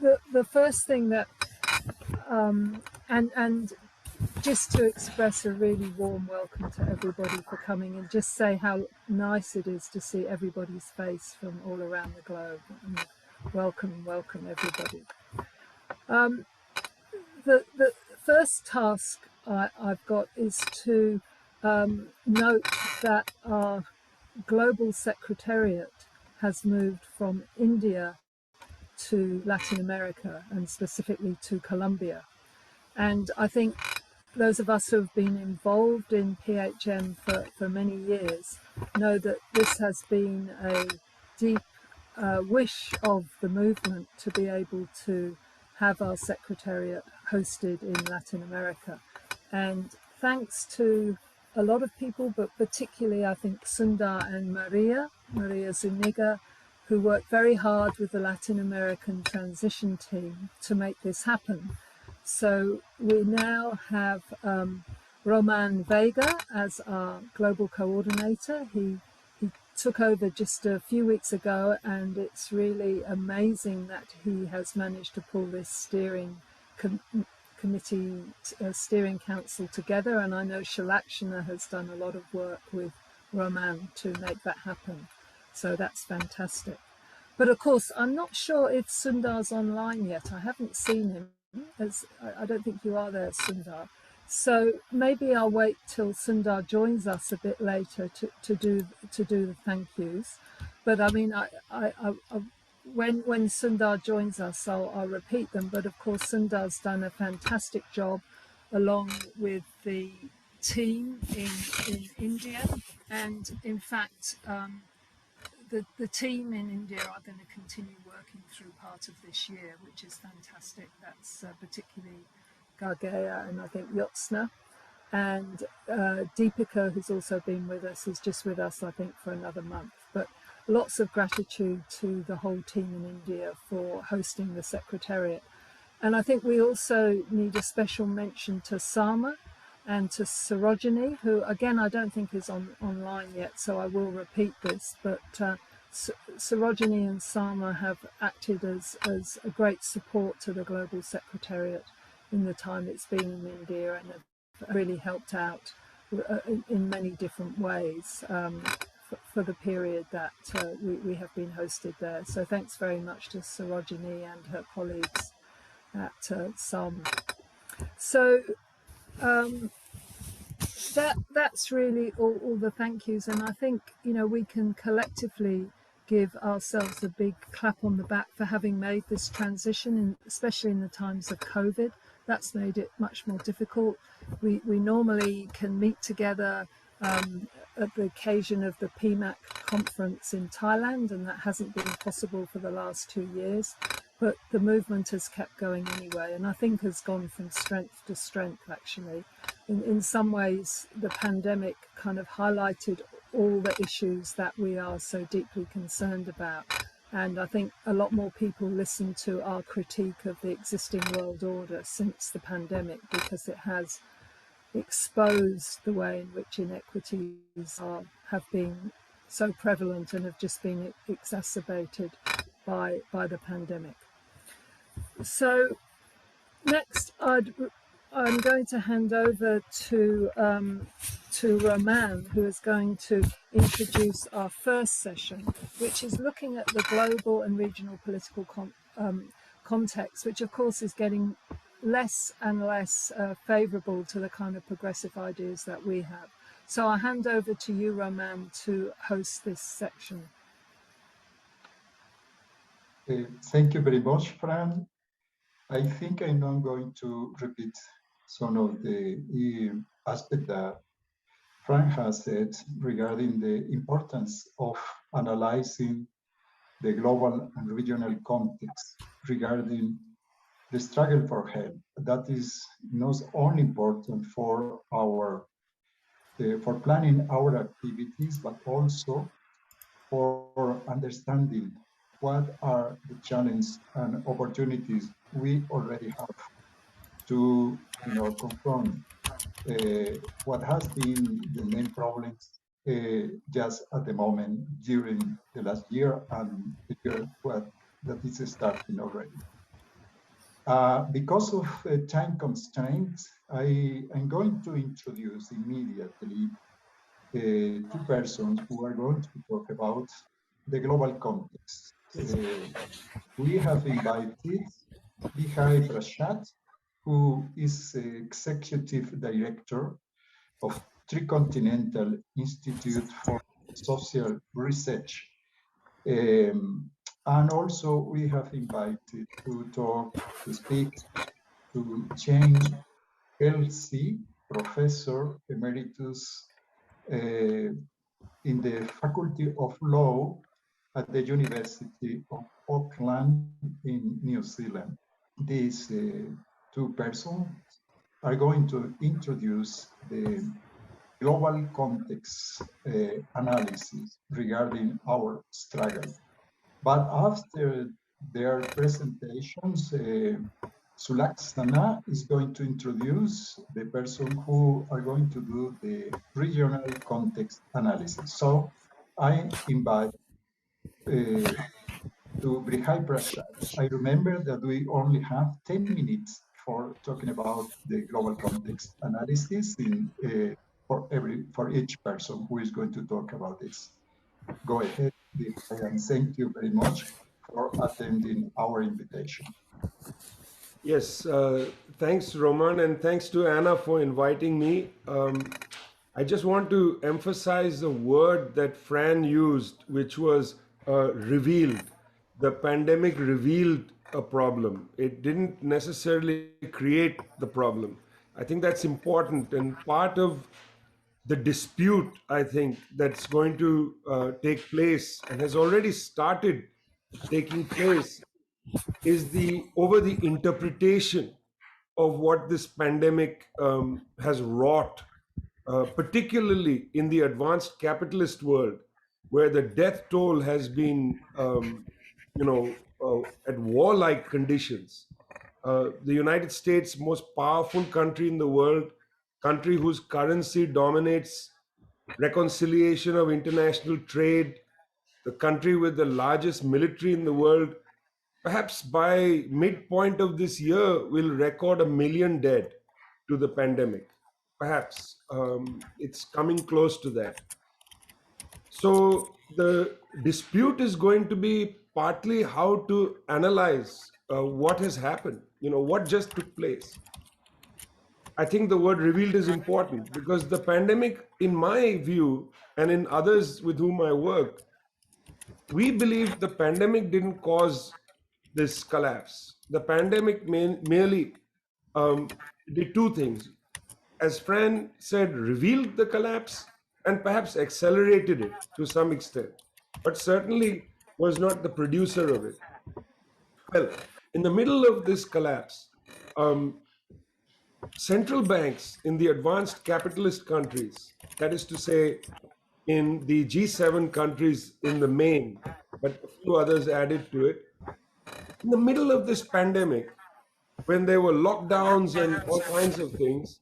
the first thing that and just to express a really warm welcome to everybody for coming, and just say how nice it is to see everybody's face from all around the globe. And welcome everybody. The first task I've got is to note that our global secretariat has moved from India to Latin America, and specifically to Colombia. And I think those of us who have been involved in PHM for many years know that this has been a deep wish of the movement to be able to have our secretariat hosted in Latin America. And thanks to a lot of people, but particularly I think Sundar and Maria Zuniga, who worked very hard with the Latin American transition team to make this happen. So we now have Roman Vega as our global coordinator. He took over just a few weeks ago, and it's really amazing that he has managed to pull this steering council together. And I know Shalakshana has done a lot of work with Roman to make that happen. So that's fantastic. But of course, I'm not sure if Sundar's online yet. I haven't seen him. I don't think you are there, Sundar. So maybe I'll wait till Sundar joins us a bit later to do the thank yous. But I mean, when Sundar joins us, I'll repeat them. But of course, Sundar's done a fantastic job along with the team in India, and in fact, the team in India are going to continue working through part of this year, which is fantastic. That's particularly Gargeya and I think Yotsna. And Deepika, who's also been with us, is just with us, I think, for another month. But lots of gratitude to the whole team in India for hosting the Secretariat. And I think we also need a special mention to Sama and to Sarojini, who again I don't think is online yet, so I will repeat this, but Sarojini and Sama have acted as a great support to the Global Secretariat in the time it's been in India, and have really helped out in many different ways for the period that we have been hosted there. So thanks very much to Sarojini and her colleagues at Sama. So that's really all the thank yous, and I think we can collectively give ourselves a big clap on the back for having made this transition, and especially in the times of COVID. That's made it much more difficult. We normally can meet together at the occasion of the PMAC conference in Thailand, and that hasn't been possible for the last 2 years. But the movement has kept going anyway, and I think has gone from strength to strength, actually. In some ways, the pandemic kind of highlighted all the issues that we are so deeply concerned about. And I think a lot more people listen to our critique of the existing world order since the pandemic, because it has exposed the way in which inequities have been so prevalent and have just been exacerbated by the pandemic. So next, I'm going to hand over to Roman, who is going to introduce our first session, which is looking at the global and regional political context, which of course is getting less and less favourable to the kind of progressive ideas that we have. So I'll hand over to you, Roman, to host this section. Thank you very much, Fran. I think I'm not going to repeat some of the aspects that Frank has said regarding the importance of analyzing the global and regional context regarding the struggle for health. That is not only important for for planning our activities, but also for understanding what are the challenges and opportunities we already have to confront what has been the main problems just at the moment during the last year and the year that is starting already. Because of time constraints, I am going to introduce immediately two persons who are going to talk about the global context. We have invited Vijay Prasad, who is Executive Director of Tricontinental Institute for Social Research. And also we have invited to speak to Jane Kelsey, Professor Emeritus in the Faculty of Law at the University of Auckland in New Zealand. These two persons are going to introduce the global context analysis regarding our struggle. But after their presentations, Sulaksana is going to introduce the person who are going to do the regional context analysis. So I invite to Brihai Prasad. I remember that we only have 10 minutes for talking about the global context analysis for each person who is going to talk about this. Go ahead, Brihai, and thank you very much for attending our invitation. Yes, thanks, Roman, and thanks to Anna for inviting me. I just want to emphasize the word that Fran used, which was revealed. The pandemic revealed a problem. It didn't necessarily create the problem. I think that's important, and part of the dispute, I think, that's going to take place and has already started taking place is the over the interpretation of what this pandemic has wrought, particularly in the advanced capitalist world, where the death toll has been, at warlike conditions. The United States, most powerful country in the world, country whose currency dominates reconciliation of international trade, the country with the largest military in the world, perhaps by midpoint of this year, we'll record 1 million dead to the pandemic. Perhaps it's coming close to that. So the dispute is going to be partly how to analyze what has happened, what just took place. I think the word revealed is important because the pandemic, in my view, and in others with whom I work, we believe the pandemic didn't cause this collapse. The pandemic merely did two things. As Fran said, revealed the collapse and perhaps accelerated it to some extent, but certainly was not the producer of it. Well, in the middle of this collapse, um, central banks in the advanced capitalist countries, that is to say, in the G7 countries in the main, but a few others added to it, in the middle of this pandemic, when there were lockdowns and all kinds of things,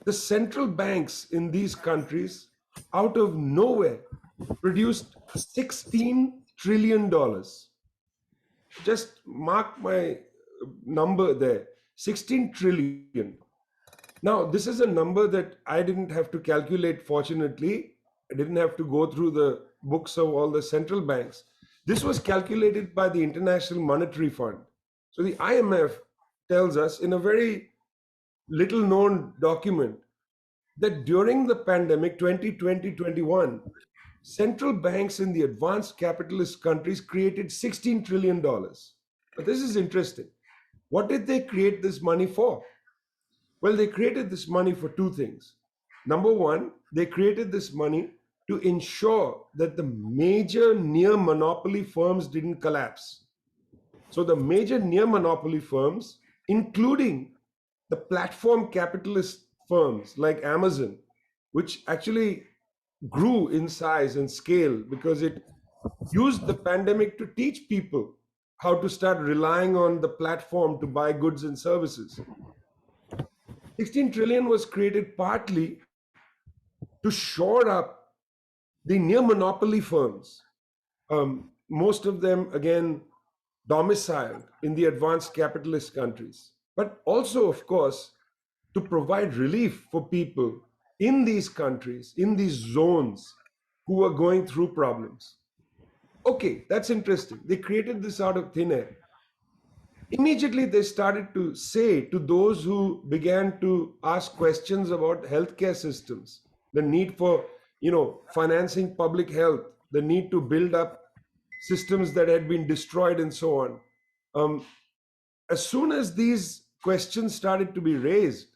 the central banks in these countries, out of nowhere, produced $16 trillion. Just mark my number there, 16 trillion. Now, this is a number that I didn't have to calculate, fortunately. I didn't have to go through the books of all the central banks. This was calculated by the International Monetary Fund. So the IMF tells us in a very little known document that during the pandemic 2020-21, central banks in the advanced capitalist countries created $16 trillion. But this is interesting. What did they create this money for? Well, they created this money for two things. Number one, they created this money to ensure that the major near monopoly firms didn't collapse. So the major near monopoly firms, including the platform capitalist firms like Amazon, which actually grew in size and scale because it used the pandemic to teach people how to start relying on the platform to buy goods and services. 16 trillion was created partly to shore up the near monopoly firms. Most of them, again, domiciled in the advanced capitalist countries, but also, of course, to provide relief for people in these countries, in these zones who are going through problems. Okay, that's interesting. They created this out of thin air. Immediately, they started to say to those who began to ask questions about healthcare systems, the need for, financing public health, the need to build up systems that had been destroyed, and so on. Um, as soon as these questions started to be raised,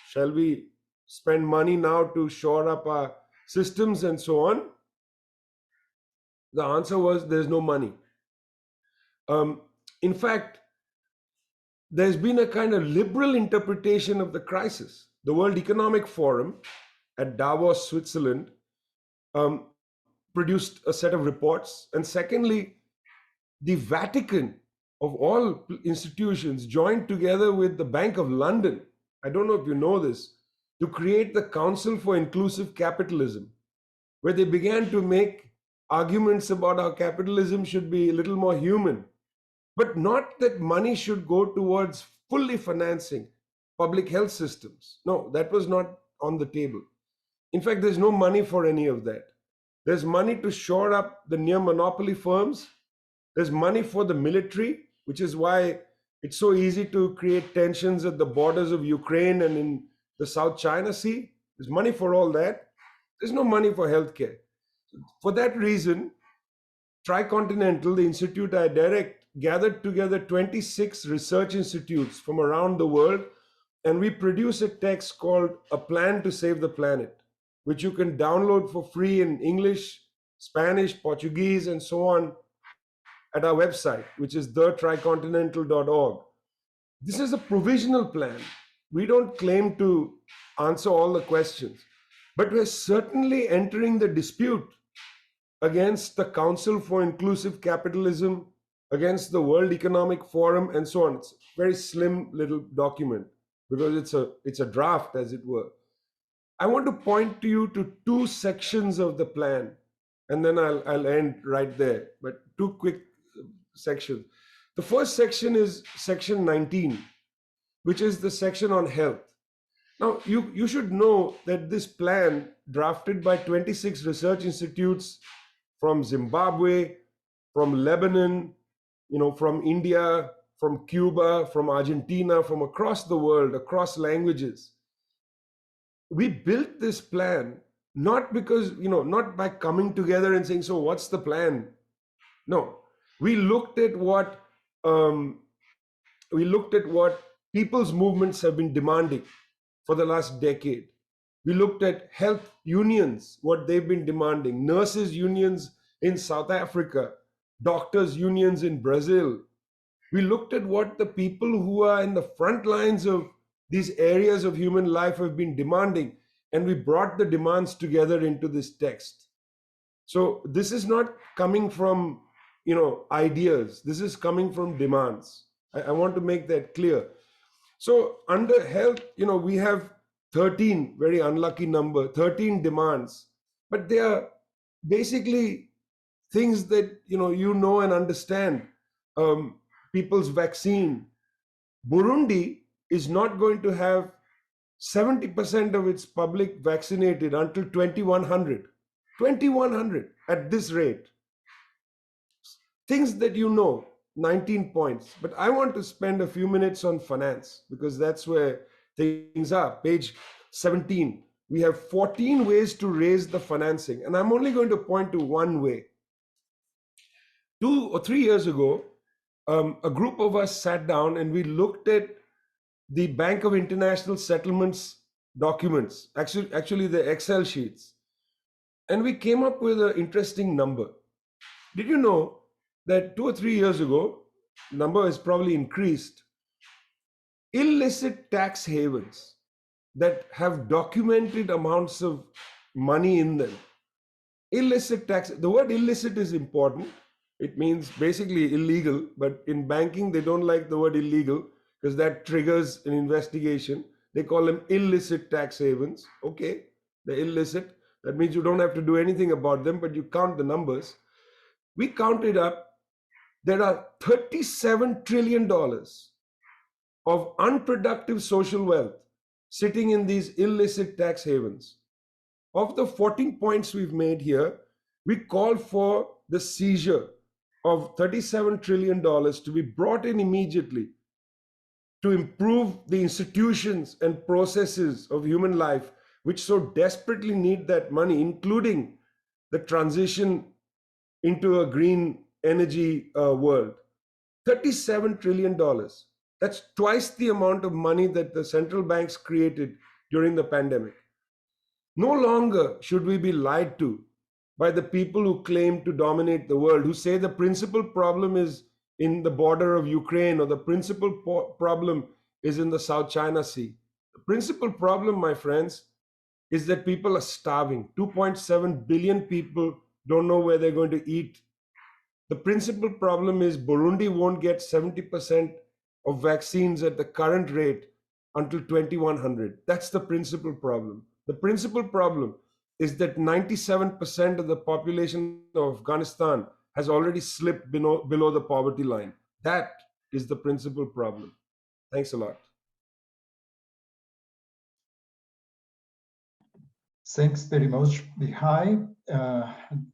shall we spend money now to shore up our systems and so on? The answer was there's no money. In fact, there's been a kind of liberal interpretation of the crisis. The World Economic Forum at Davos, Switzerland, um, produced a set of reports. And secondly, the Vatican, of all institutions, joined together with the Bank of London, I don't know if you know this, to create the Council for Inclusive Capitalism, where they began to make arguments about how capitalism should be a little more human, but not that money should go towards fully financing public health systems. No, that was not on the table. In fact, there's no money for any of that. There's money to shore up the near monopoly firms. There's money for the military, which is why it's so easy to create tensions at the borders of Ukraine and in the South China Sea. There's money for all that. There's no money for healthcare. For that reason, Tricontinental, the institute I direct, gathered together 26 research institutes from around the world, and we produce a text called A Plan to Save the Planet, which you can download for free in English, Spanish, Portuguese, and so on at our website, which is thetricontinental.org. This is a provisional plan. We don't claim to answer all the questions, but we're certainly entering the dispute against the Council for Inclusive Capitalism, against the World Economic Forum, and so on. It's a very slim little document because it's a draft, as it were. I want to point to you to two sections of the plan, and then I'll end right there. But two quick sections. The first section is section 19, which is the section on health. Now, you should know that this plan, drafted by 26 research institutes from Zimbabwe, from Lebanon, from India, from Cuba, from Argentina, from across the world, across languages. We built this plan not because, not by coming together and saying, so what's the plan? No, we looked at what people's movements have been demanding for the last decade. We looked at health unions, what they've been demanding, nurses unions in South Africa, doctors unions in Brazil. We looked at what the people who are in the front lines of these areas of human life have been demanding, and we brought the demands together into this text. So this is not coming from, ideas. This is coming from demands. I want to make that clear. So under health, we have 13, very unlucky number, 13 demands, but they are basically things that you and understand. People's vaccine. Burundi is not going to have 70% of its public vaccinated until 2100. 2100 at this rate. Things that 19 points. But I want to spend a few minutes on finance because that's where things are. Page 17. We have 14 ways to raise the financing, and I'm only going to point to one way. 2 or 3 years ago, a group of us sat down and we looked at the Bank of International Settlements documents, actually the Excel sheets, and we came up with an interesting number. Did you know that 2 or 3 years ago, number has probably increased, illicit tax havens that have documented amounts of money in them. Illicit tax, the word illicit is important. It means basically illegal, but in banking, they don't like the word illegal because that triggers an investigation. They call them illicit tax havens. Okay, they're illicit. That means you don't have to do anything about them, but you count the numbers. We counted up there are $37 trillion of unproductive social wealth sitting in these illicit tax havens. Of the 14 points we've made here, we call for the seizure of $37 trillion to be brought in immediately to improve the institutions and processes of human life, which so desperately need that money, including the transition into a green energy world. $37 trillion. That's twice the amount of money that the central banks created during the pandemic. No longer should we be lied to by the people who claim to dominate the world, who say the principal problem is in the border of Ukraine or the principal problem is in the South China Sea. The principal problem, my friends, is that people are starving. 2.7 billion people don't know where they're going to eat. The principal problem is Burundi won't get 70% of vaccines at the current rate until 2100. That's the principal problem. The principal problem is that 97% of the population of Afghanistan has already slipped below the poverty line. That is the principal problem. Thanks a lot. Thanks very much, Mihai,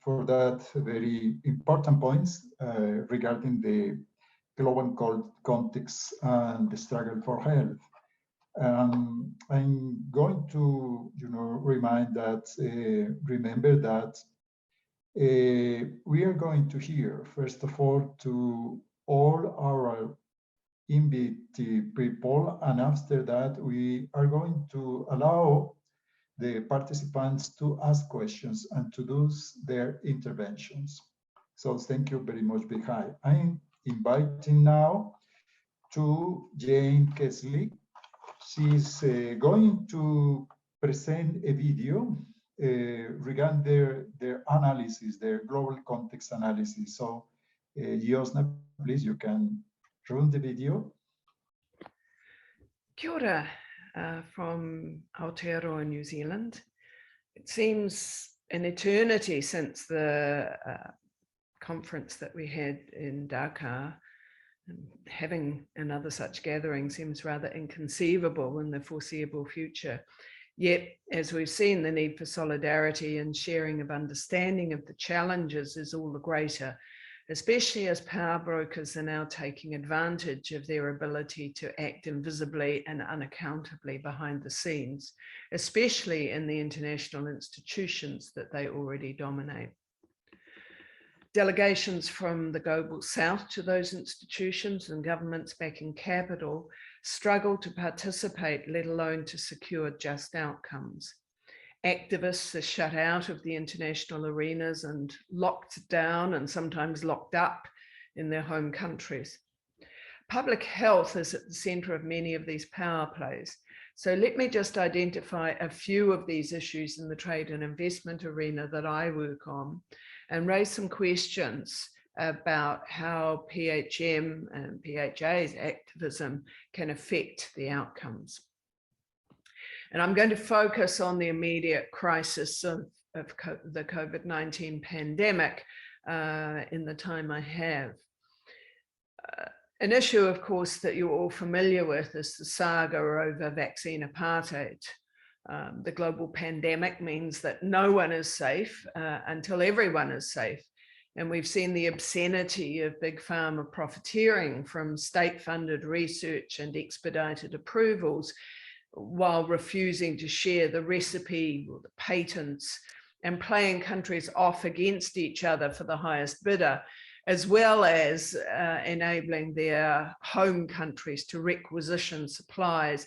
for that very important points regarding the global context and the struggle for health. I'm going to, remind that, remember that we are going to hear, first of all, to all our invitee people, and after that, we are going to allow the participants to ask questions and to do their interventions. So thank you very much, Mihai. I'm inviting now to Jane Kesley. She's going to present a video regarding their analysis, their global context analysis. So, Josna, please, you can run the video. Kia ora, from Aotearoa, New Zealand. It seems an eternity since the conference that we had in Dakar. Having another such gathering seems rather inconceivable in the foreseeable future. Yet, as we've seen, the need for solidarity and sharing of understanding of the challenges is all the greater, especially as power brokers are now taking advantage of their ability to act invisibly and unaccountably behind the scenes, especially in the international institutions that they already dominate. Delegations from the global south to those institutions and governments back in capital struggle to participate, let alone to secure just outcomes. Activists are shut out of the international arenas and locked down and sometimes locked up in their home countries. Public health is at the center of many of these power plays. So let me just identify a few of these issues in the trade and investment arena that I work on and raise some questions about how PHM and PHA's activism can affect the outcomes. And I'm going to focus on the immediate crisis of the COVID-19 pandemic in the time I have. An issue, of course, that you're all familiar with is the saga over vaccine apartheid. The global pandemic means that no one is safe until everyone is safe. And we've seen the obscenity of big pharma profiteering from state-funded research and expedited approvals while refusing to share the recipe or the patents and playing countries off against each other for the highest bidder, as well as enabling their home countries to requisition supplies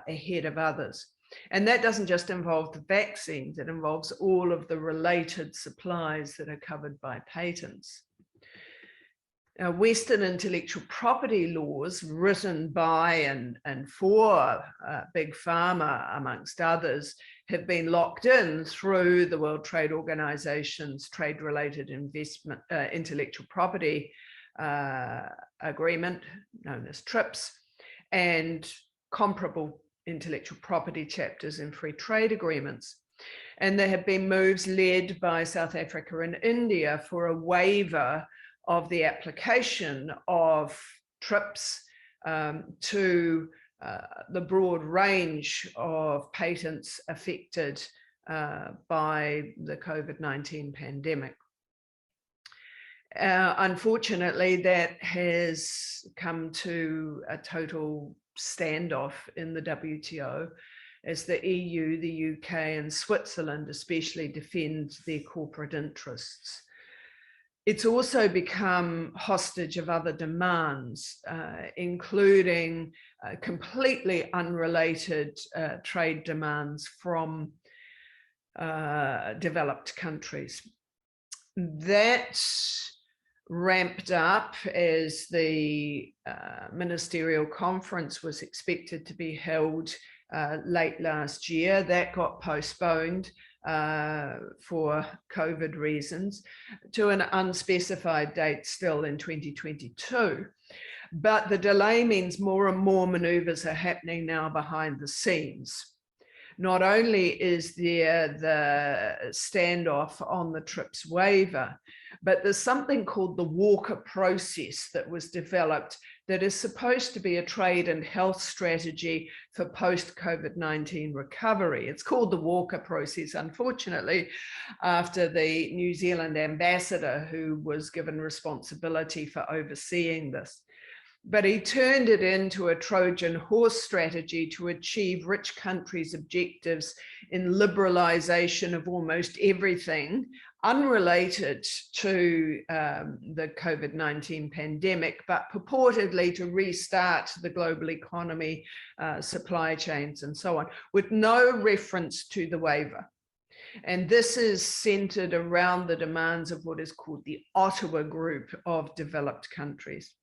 ahead of others. And that doesn't just involve the vaccines, it involves all of the related supplies that are covered by patents. Now, Western intellectual property laws written by and for big pharma, amongst others, have been locked in through the World Trade Organization's trade-related investment intellectual property agreement, known as TRIPS, and comparable intellectual property chapters in free trade agreements. And there have been moves led by South Africa and India for a waiver of the application of TRIPS to the broad range of patents affected by the COVID-19 pandemic. Unfortunately, that has come to a total standoff in the WTO as the EU, the UK, and Switzerland especially defend their corporate interests. It's also become hostage of other demands, including completely unrelated trade demands from developed countries. That ramped up as the ministerial conference was expected to be held late last year. That got postponed for COVID reasons to an unspecified date still in 2022. But the delay means more and more maneuvers are happening now behind the scenes. Not only is there the standoff on the TRIPS waiver, but there's something called the Walker process that was developed that is supposed to be a trade and health strategy for post-COVID-19 recovery. It's called the Walker process, unfortunately, after the New Zealand ambassador who was given responsibility for overseeing this. But he turned it into a Trojan horse strategy to achieve rich countries' objectives in liberalization of almost everything unrelated to the COVID-19 pandemic, but purportedly to restart the global economy, supply chains, and so on, with no reference to the waiver. And this is centered around the demands of what is called the Ottawa Group of developed countries.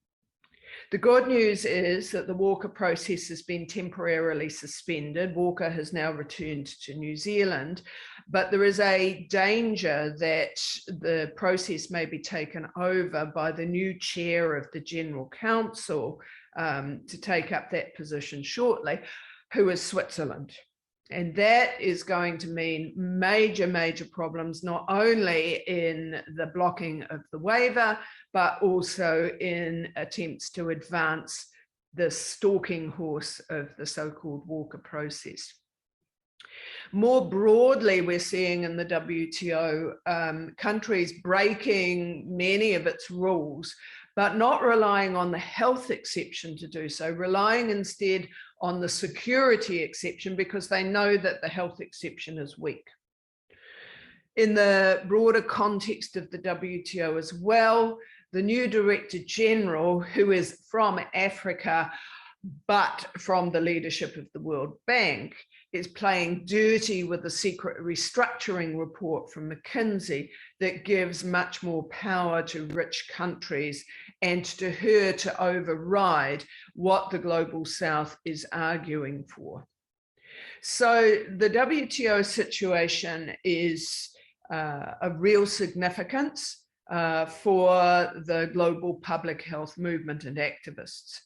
The good news is that the Walker process has been temporarily suspended. Walker has now returned to New Zealand, but there is a danger that the process may be taken over by the new chair of the General Council to take up that position shortly, who is Switzerland. And that is going to mean major, major problems, not only in the blocking of the waiver, but also in attempts to advance the stalking horse of the so-called Walker process. More broadly, we're seeing in the WTO countries breaking many of its rules, but not relying on the health exception to do so, relying instead on the security exception because they know that the health exception is weak. In the broader context of the WTO as well, the new Director General, who is from Africa, but from the leadership of the World Bank, is playing dirty with a secret restructuring report from McKinsey that gives much more power to rich countries and to her to override what the Global South is arguing for. So the WTO situation is of real significance for the global public health movement and activists.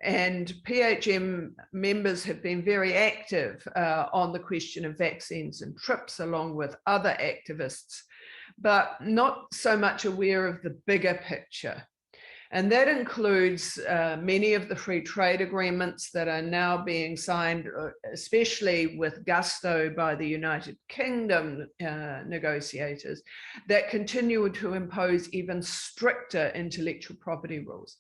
And PHM members have been very active on the question of vaccines and TRIPS, along with other activists, but not so much aware of the bigger picture. And that includes many of the free trade agreements that are now being signed, especially with gusto by the United Kingdom negotiators, that continue to impose even stricter intellectual property rules.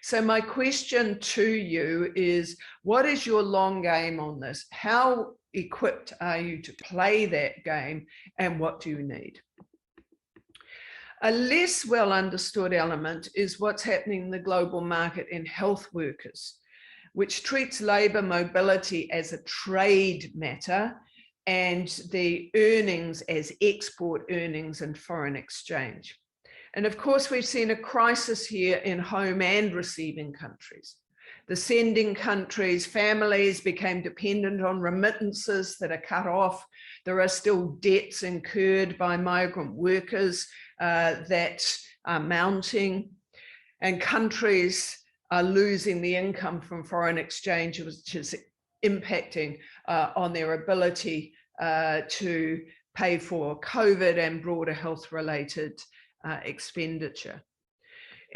So my question to you is, what is your long game on this? How equipped are you to play that game, and what do you need? A less well understood element is what's happening in the global market in health workers, which treats labour mobility as a trade matter and the earnings as export earnings and foreign exchange. And of course, we've seen a crisis here in home and receiving countries. The sending countries, families became dependent on remittances that are cut off. There are still debts incurred by migrant workers that are mounting, and countries are losing the income from foreign exchange, which is impacting on their ability to pay for COVID and broader health-related expenditure.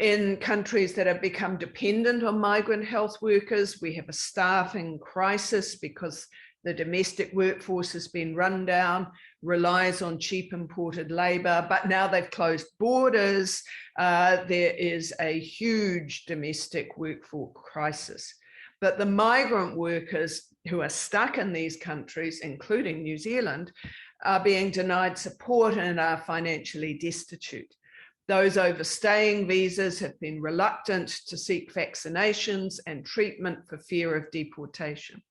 In countries that have become dependent on migrant health workers, we have a staffing crisis because the domestic workforce has been run down, relies on cheap imported labor, but now they've closed borders. There is a huge domestic workforce crisis. But the migrant workers who are stuck in these countries, including New Zealand, are being denied support and are financially destitute. Those overstaying visas have been reluctant to seek vaccinations and treatment for fear of deportation.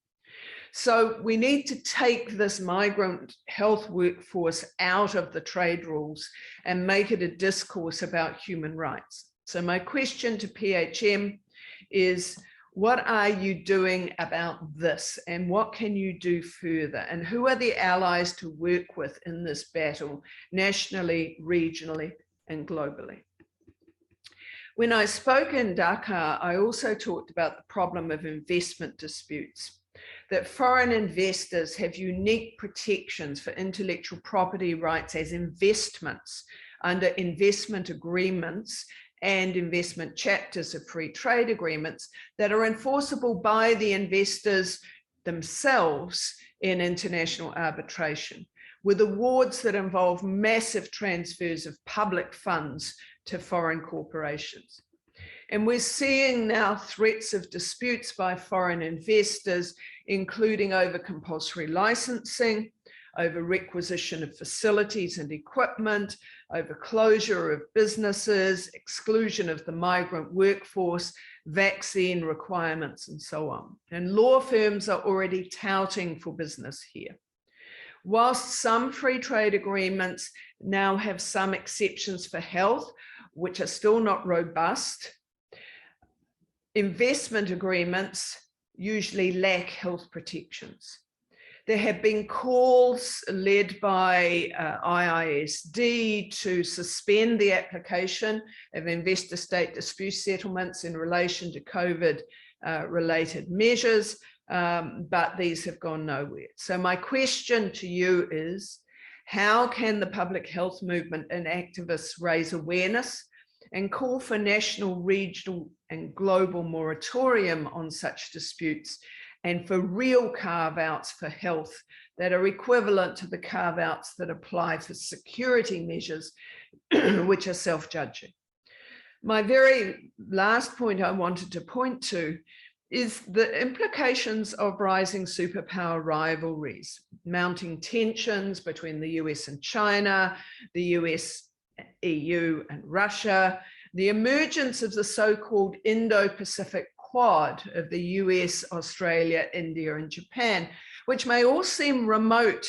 So we need to take this migrant health workforce out of the trade rules and make it a discourse about human rights. So my question to PHM is, what are you doing about this, and what can you do further? And who are the allies to work with in this battle, nationally, regionally, and globally? When I spoke in Dakar, I also talked about the problem of investment disputes, that foreign investors have unique protections for intellectual property rights as investments under investment agreements and investment chapters of free trade agreements that are enforceable by the investors themselves in international arbitration, with awards that involve massive transfers of public funds to foreign corporations. And we're seeing now threats of disputes by foreign investors, including over compulsory licensing, over requisition of facilities and equipment, over closure of businesses, exclusion of the migrant workforce, vaccine requirements, and so on. And law firms are already touting for business here. Whilst some free trade agreements now have some exceptions for health, which are still not robust, investment agreements usually lack health protections. There have been calls led by IISD to suspend the application of investor-state dispute settlements in relation to COVID-related measures, but these have gone nowhere. So my question to you is, how can the public health movement and activists raise awareness and call for national, regional, and global moratorium on such disputes, and for real carve-outs for health that are equivalent to the carve-outs that apply for security measures, which are self-judging? My very last point I wanted to point to is the implications of rising superpower rivalries, mounting tensions between the US and China, the US, EU, and Russia, the emergence of the so-called Indo-Pacific Quad of the US, Australia, India, and Japan, which may all seem remote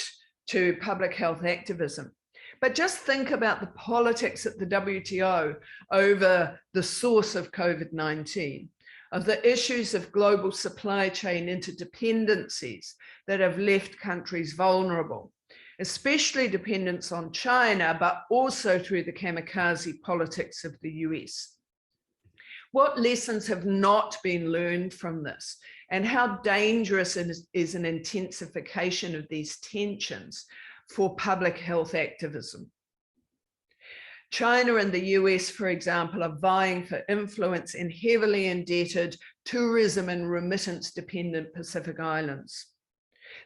to public health activism. But just think about the politics at the WTO over the source of COVID-19, of the issues of global supply chain interdependencies that have left countries vulnerable, especially dependence on China, but also through the kamikaze politics of the US. What lessons have not been learned from this, and how dangerous is an intensification of these tensions for public health activism? China and the US, for example, are vying for influence in heavily indebted, tourism and remittance dependent Pacific Islands.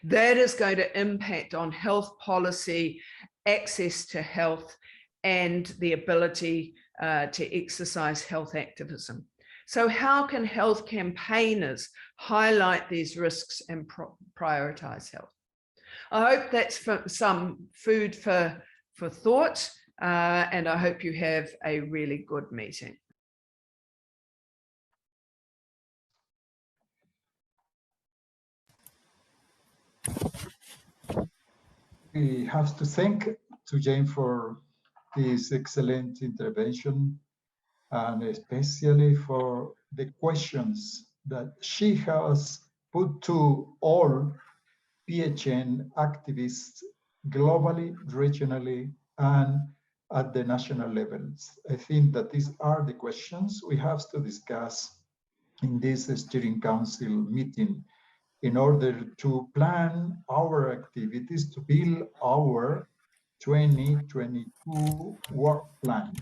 That is going to impact on health policy, access to health, and the ability to exercise health activism. So how can health campaigners highlight these risks and prioritize health? I hope that's some food for thought, and I hope you have a really good meeting. We have to thank to Jane for this excellent intervention, and especially for the questions that she has put to all PHN activists globally, regionally, and at the national levels. I think that these are the questions we have to discuss in this steering council meeting in order to plan our activities to build our 2022 work plan.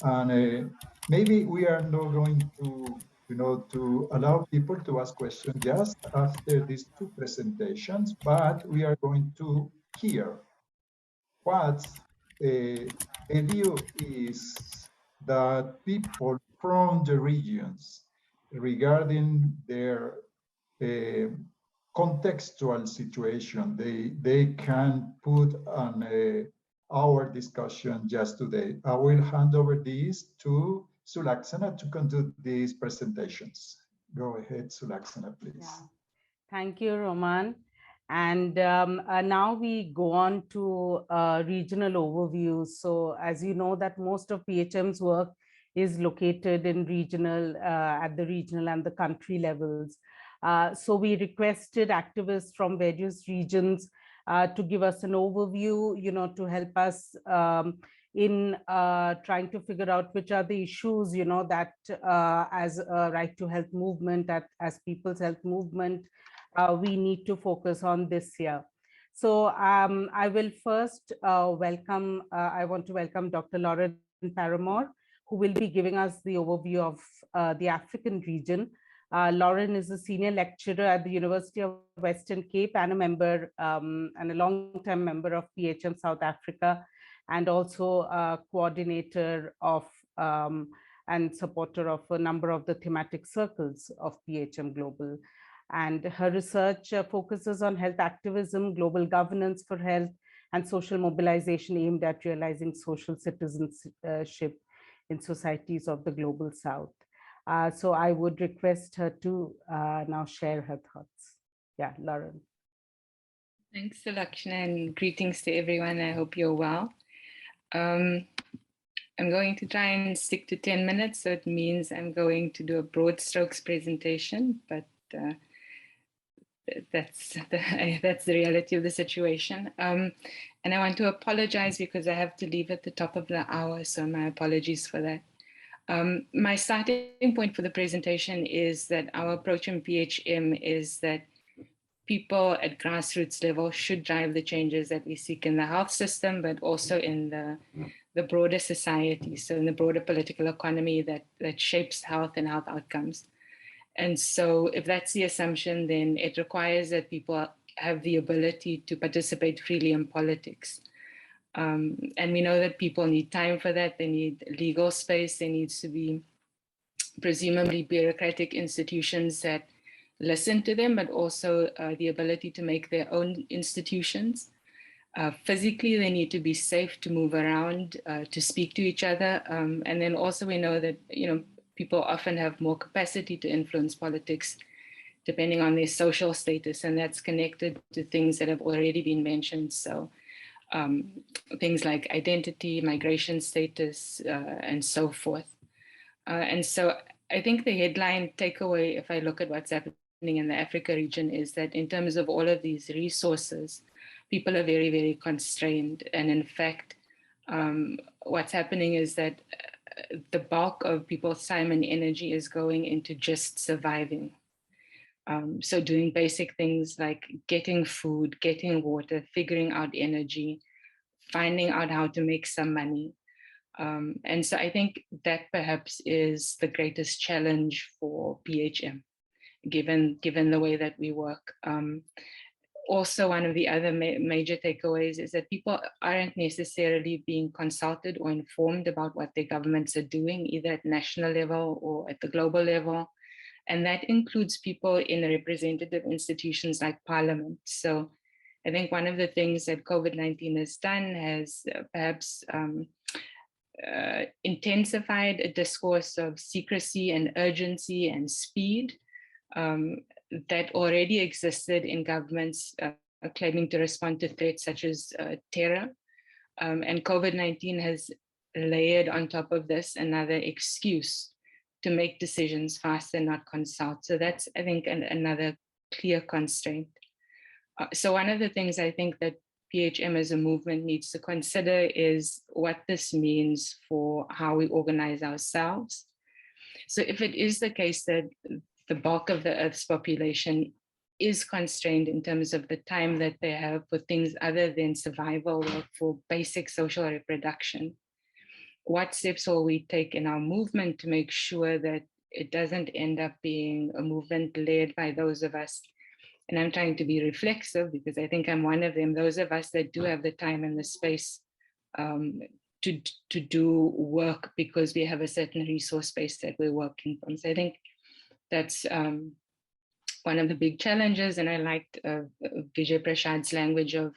And maybe we are not going to, to allow people to ask questions just after these two presentations, but we are going to hear what the view is that people from the regions regarding their uh, contextual situation they can put on our discussion just today. I will hand over this to Sulaksana to conduct these presentations. Go ahead, Sulaksana, please. Yeah. Thank you, Roman. And now we go on to regional overviews. So as you know that most of PHM's work is located in regional, at the regional and the country levels. So we requested activists from various regions to give us an overview, to help us in trying to figure out which are the issues, that as a right to health movement, as people's health movement, we need to focus on this year. So I will first I want to welcome Dr. Lauren Paramore, who will be giving us the overview of the African region. Lauren is a senior lecturer at the University of Western Cape and a member and a long-time member of PHM South Africa, and also a coordinator of and supporter of a number of the thematic circles of PHM Global. And her research focuses on health activism, global governance for health, and social mobilization aimed at realizing social citizenship in societies of the global South. So I would request her to now share her thoughts. Yeah, Lauren. Thanks, Lakshana, and greetings to everyone. I hope you're well. I'm going to try and stick to 10 minutes, so it means I'm going to do a broad strokes presentation, but that's the reality of the situation. And I want to apologize because I have to leave at the top of the hour, so my apologies for that. My starting point for the presentation is that our approach in PHM is that people at grassroots level should drive the changes that we seek in the health system, but also in the broader society, so in the broader political economy that shapes health and health outcomes. And so if that's the assumption, then it requires that people have the ability to participate freely in politics. And we know that people need time for that. They need legal space. There needs to be presumably bureaucratic institutions that listen to them, but also the ability to make their own institutions. Physically, they need to be safe to move around, to speak to each other. And then also we know that, people often have more capacity to influence politics depending on their social status, and that's connected to things that have already been mentioned. So things like identity, migration status, and so forth. And so I think the headline takeaway, if I look at what's happening in the Africa region, is that in terms of all of these resources, people are very, very constrained. And in fact, what's happening is that the bulk of people's time and energy is going into just surviving. So doing basic things like getting food, getting water, figuring out energy, finding out how to make some money. And so I think that perhaps is the greatest challenge for PHM, given the way that we work. Also, one of the other major takeaways is that people aren't necessarily being consulted or informed about what their governments are doing, either at national level or at the global level. And that includes people in representative institutions like Parliament. So I think one of the things that COVID-19 has done has perhaps intensified a discourse of secrecy and urgency and speed that already existed in governments claiming to respond to threats such as terror. And COVID-19 has layered on top of this another excuse to make decisions fast and not consult. So that's, I think, another clear constraint. So one of the things I think that PHM as a movement needs to consider is what this means for how we organize ourselves. So if it is the case that the bulk of the Earth's population is constrained in terms of the time that they have for things other than survival or for basic social reproduction, what steps will we take in our movement to make sure that it doesn't end up being a movement led by those of us, and I'm trying to be reflexive because I think I'm one of them, those of us that do have the time and the space to do work because we have a certain resource base that we're working from. So I think that's one of the big challenges, and I liked Vijay Prashad's language of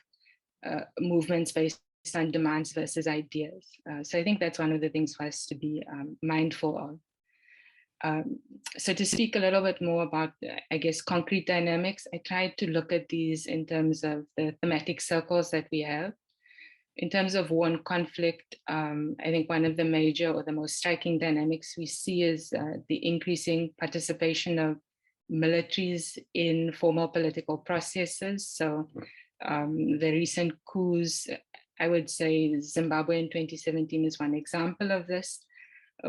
movements based on demands versus ideas. So I think that's one of the things for us to be mindful of. So to speak a little bit more about, I guess, concrete dynamics, I tried to look at these in terms of the thematic circles that we have. In terms of war and conflict, I think one of the major or the most striking dynamics we see is the increasing participation of militaries in formal political processes. So the recent coups, I would say Zimbabwe in 2017 is one example of this.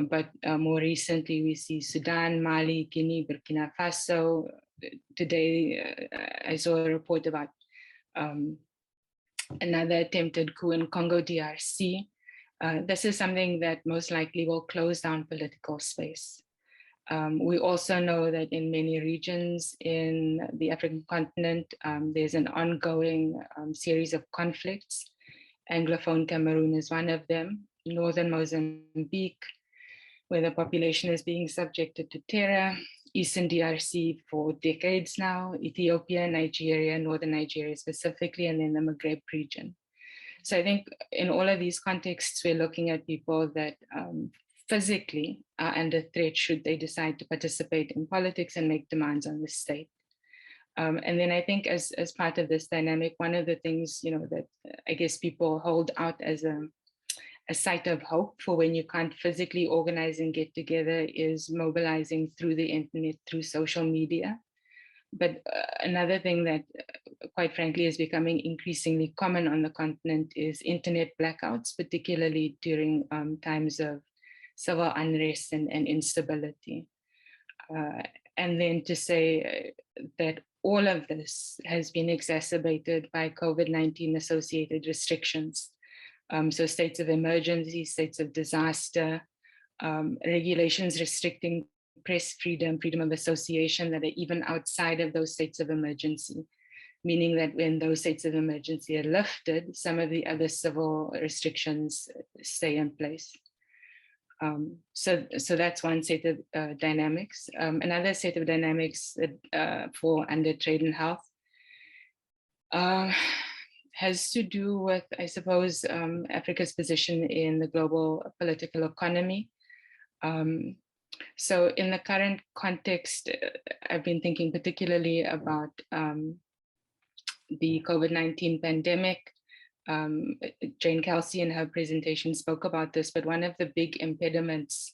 But more recently, we see Sudan, Mali, Guinea, Burkina Faso. Today, I saw a report about another attempted coup in Congo DRC. This is something that most likely will close down political space. We also know that in many regions in the African continent, there's an ongoing series of conflicts. Anglophone Cameroon is one of them. Northern Mozambique, where the population is being subjected to terror, Eastern DRC for decades now, Ethiopia, Nigeria, Northern Nigeria specifically, and then the Maghreb region. So I think in all of these contexts, we're looking at people that physically are under threat should they decide to participate in politics and make demands on the state. And then I think as part of this dynamic, one of the things, that I guess people hold out as a site of hope for when you can't physically organize and get together is mobilizing through the internet, through social media. But another thing that, quite frankly, is becoming increasingly common on the continent is internet blackouts, particularly during times of civil unrest and instability. And then to say that all of this has been exacerbated by COVID-19 associated restrictions. So states of emergency, states of disaster, regulations restricting press freedom, freedom of association that are even outside of those states of emergency, meaning that when those states of emergency are lifted, some of the other civil restrictions stay in place. So that's one set of dynamics. Another set of dynamics for under trade and health has to do with, I suppose, Africa's position in the global political economy. So in the current context, I've been thinking particularly about the COVID-19 pandemic. Jane Kelsey in her presentation spoke about this, but one of the big impediments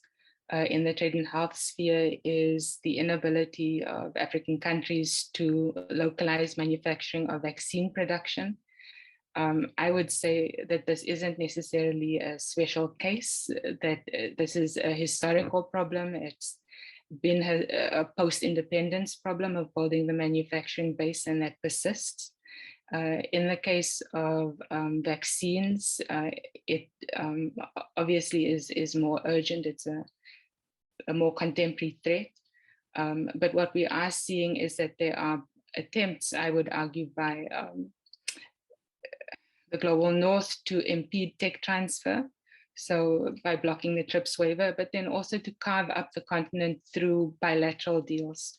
in the trade and health sphere is the inability of African countries to localize manufacturing of vaccine production. I would say that this isn't necessarily a special case, that this is a historical problem. It's been a post-independence problem of building the manufacturing base, and that persists. In the case of vaccines, it obviously is more urgent. It's a more contemporary threat. But what we are seeing is that there are attempts, I would argue, by the global north to impede tech transfer, so by blocking the TRIPS waiver, but then also to carve up the continent through bilateral deals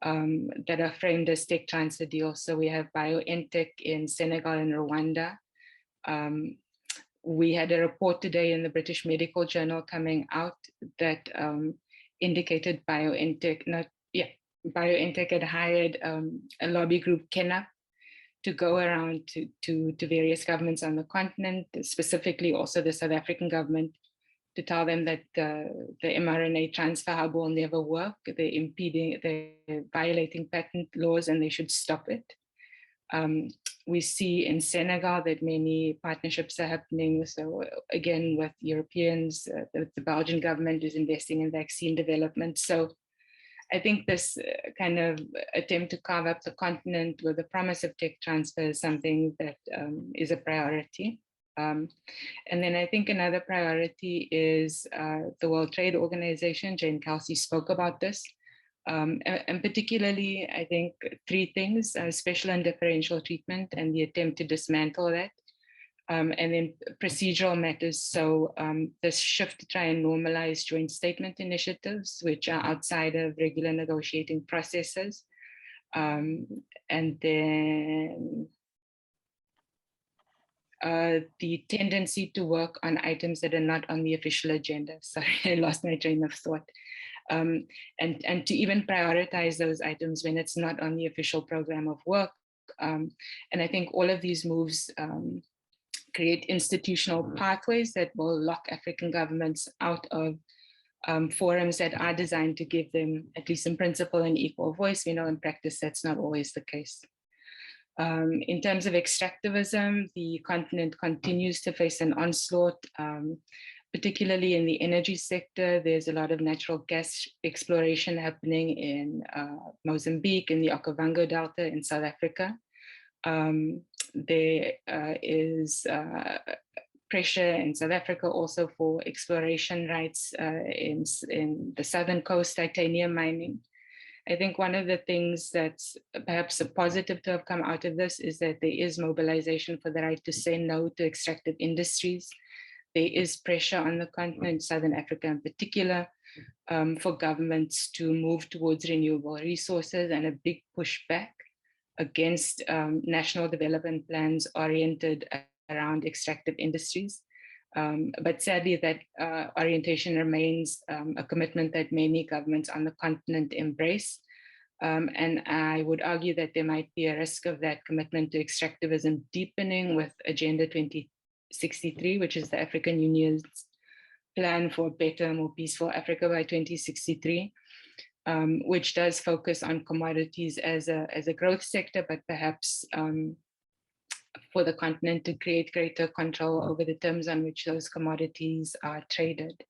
that are framed as tech transfer deals. So we have BioNTech in Senegal and Rwanda. We had a report today in the British Medical Journal coming out that indicated BioNTech had hired a lobby group, KENAP, to go around to various governments on the continent, specifically also the South African government, to tell them that the mRNA transfer hub will never work. They're violating patent laws and they should stop it. We see in Senegal that many partnerships are happening. So again, with Europeans, the Belgian government is investing in vaccine development. So I think this kind of attempt to carve up the continent with the promise of tech transfer is something that is a priority. And then I think another priority is the World Trade Organization. Jane Kelsey spoke about this. And particularly, I think three things: special and differential treatment and the attempt to dismantle that. And then procedural matters. So this shift to try and normalize joint statement initiatives, which are outside of regular negotiating processes. And then the tendency to work on items that are not on the official agenda. Sorry, I lost my train of thought. And to even prioritize those items when it's not on the official program of work. And I think all of these moves create institutional pathways that will lock African governments out of forums that are designed to give them, at least in principle, an equal voice. We know in practice that's not always the case. In terms of extractivism, the continent continues to face an onslaught, particularly in the energy sector. There's a lot of natural gas exploration happening in Mozambique, in the Okavango Delta in South Africa. There is pressure in South Africa also for exploration rights in the southern coast, titanium mining. I think one of the things that's perhaps a positive to have come out of this is that there is mobilization for the right to say no to extractive industries. There is pressure on the continent, Southern Africa in particular, for governments to move towards renewable resources, and a big pushback against national development plans oriented around extractive industries. But sadly, that orientation remains a commitment that many governments on the continent embrace. And I would argue that there might be a risk of that commitment to extractivism deepening with Agenda 2063, which is the African Union's plan for a better, more peaceful Africa by 2063, which does focus on commodities as a growth sector, but perhaps for the continent to create greater control over the terms on which those commodities are traded.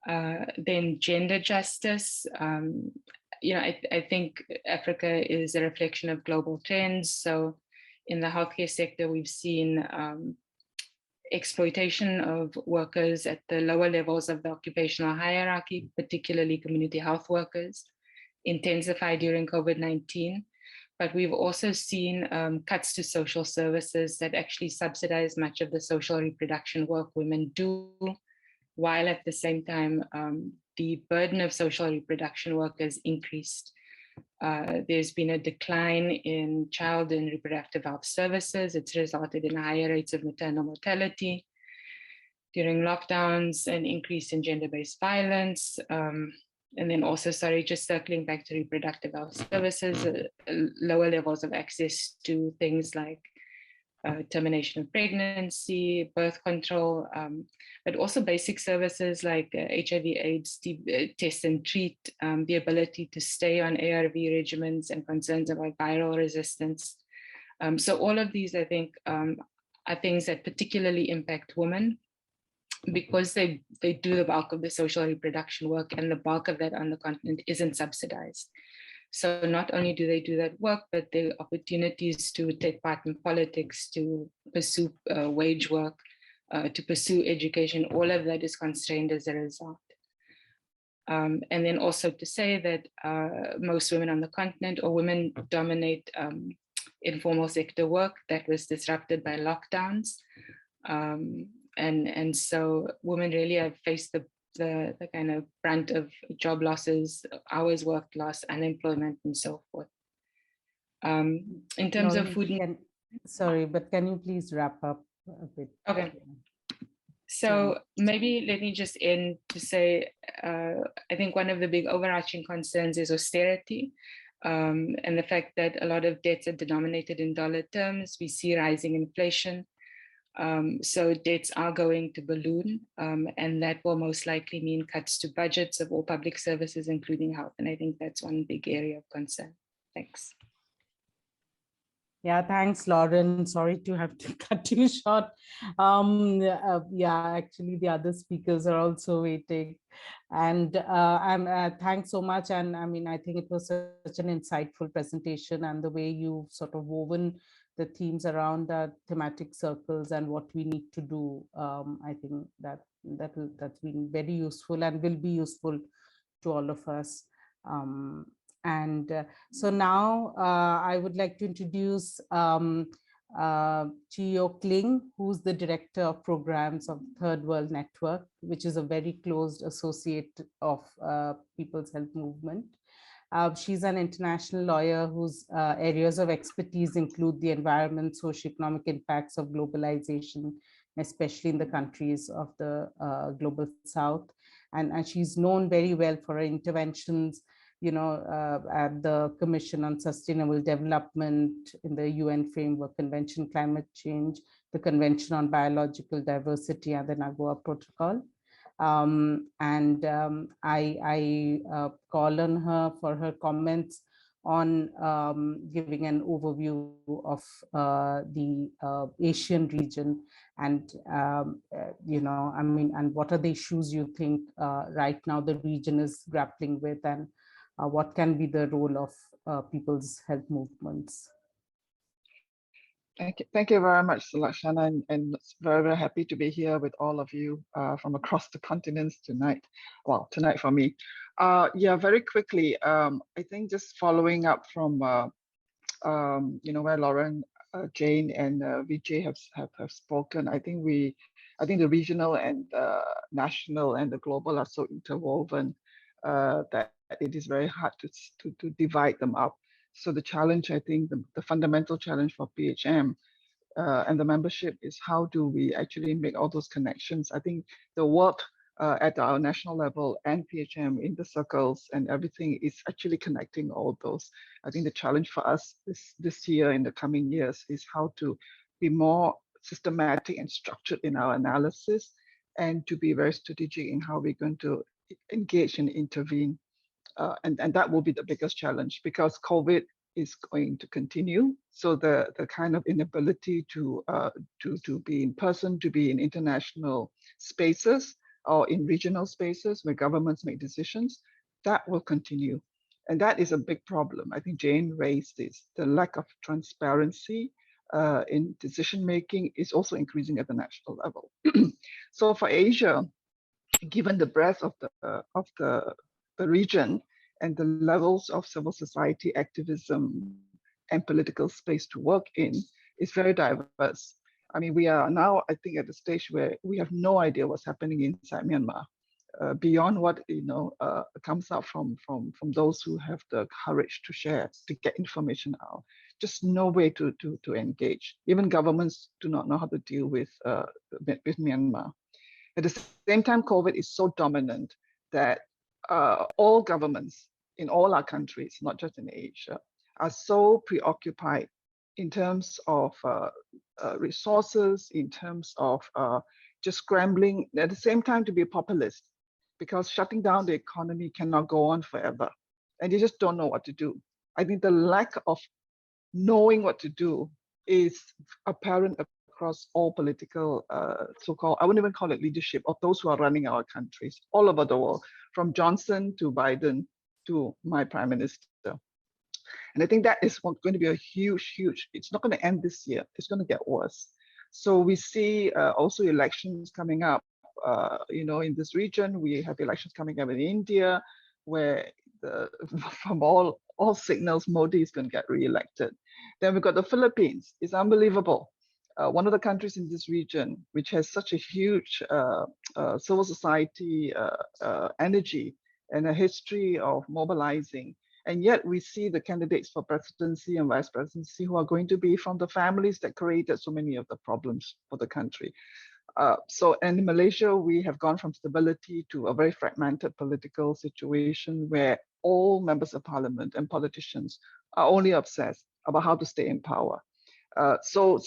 Then gender justice. I think Africa is a reflection of global trends. So in the healthcare sector, we've seen exploitation of workers at the lower levels of the occupational hierarchy, particularly community health workers, intensify during COVID-19. But we've also seen cuts to social services that actually subsidize much of the social reproduction work women do, while at the same time, the burden of social reproduction work has increased. There's been a decline in child and reproductive health services. It's resulted in higher rates of maternal mortality. During lockdowns, an increase in gender-based violence. And then also, just circling back to reproductive health services, lower levels of access to things like termination of pregnancy, birth control, but also basic services like HIV/AIDS test and treat, the ability to stay on ARV regimens, and concerns about viral resistance. So all of these, I think, are things that particularly impact women, because they do the bulk of the social reproduction work, and the bulk of that on the continent isn't subsidized. So not only do they do that work, but the opportunities to take part in politics, to pursue wage work, to pursue education, all of that is constrained as a result. And then also to say that most women on the continent, or women dominate informal sector work that was disrupted by lockdowns. And so women really have faced the kind of brunt of job losses, hours worked loss, unemployment, and so forth. In terms of food... Sorry, but can you please wrap up a bit? Okay. So maybe let me just end to say, I think one of the big overarching concerns is austerity, and the fact that a lot of debts are denominated in dollar terms. We see rising inflation. So debts are going to balloon, and that will most likely mean cuts to budgets of all public services, including health. And I think that's one big area of concern. Thanks. Yeah, thanks, Lauren. Sorry to have to cut you short. Yeah, actually, the other speakers are also waiting. And thanks so much. And I mean, I think it was such an insightful presentation, and the way you sort of woven the themes around our thematic circles and what we need to do. I think that's been very useful and will be useful to all of us. So now I would like to introduce Chio Kling, who's the Director of Programs of Third World Network, which is a very close associate of People's Health Movement. She's an international lawyer whose areas of expertise include the environment, socio-economic impacts of globalization, especially in the countries of the Global South. And she's known very well for her interventions, at the Commission on Sustainable Development, in the UN Framework Convention Climate Change, the Convention on Biological Diversity, and the Nagoya Protocol. I call on her for her comments on giving an overview of the Asian region and, and what are the issues you think right now the region is grappling with, and what can be the role of people's health movements. Thank you very much, Lakshana, and very, very happy to be here with all of you from across the continents tonight. Well, tonight for me. Yeah, very quickly, I think just following up from where Lauren, Jane, and Vijay have spoken. I think the regional and national and the global are so interwoven that it is very hard to divide them up. So the challenge, I think, the fundamental challenge for PHM and the membership is how do we actually make all those connections. I think the work at our national level and PHM in the circles and everything is actually connecting all those. I think the challenge for us this year, in the coming years, is how to be more systematic and structured in our analysis and to be very strategic in how we're going to engage and intervene. And that will be the biggest challenge because COVID is going to continue. So the kind of inability to be in person, to be in international spaces or in regional spaces where governments make decisions, that will continue. And that is a big problem. I think Jane raised this. The lack of transparency in decision making is also increasing at the national level. So for Asia, given the breadth of the region and the levels of civil society activism and political space to work in, is very diverse. I mean, we are now, I think, at the stage where we have no idea what's happening inside Myanmar, beyond what comes out from those who have the courage to share, to get information out. Just no way to engage. Even governments do not know how to deal with Myanmar. At the same time, COVID is so dominant that all governments in all our countries, not just in Asia, are so preoccupied in terms of resources, in terms of just scrambling, at the same time to be a populist, because shutting down the economy cannot go on forever. And you just don't know what to do. I think the lack of knowing what to do is apparent across all political, so-called, I wouldn't even call it leadership, of those who are running our countries all over the world, from Johnson to Biden to my prime minister. And I think that is going to be a huge, it's not going to end this year. It's going to get worse. So we see also elections coming up, in this region. We have elections coming up in India, where from all signals, Modi is going to get re-elected. Then we've got the Philippines. It's unbelievable. One of the countries in this region, which has such a huge civil society energy and a history of mobilizing. And yet we see the candidates for presidency and vice presidency who are going to be from the families that created so many of the problems for the country. And in Malaysia, we have gone from stability to a very fragmented political situation where all members of parliament and politicians are only obsessed about how to stay in power. So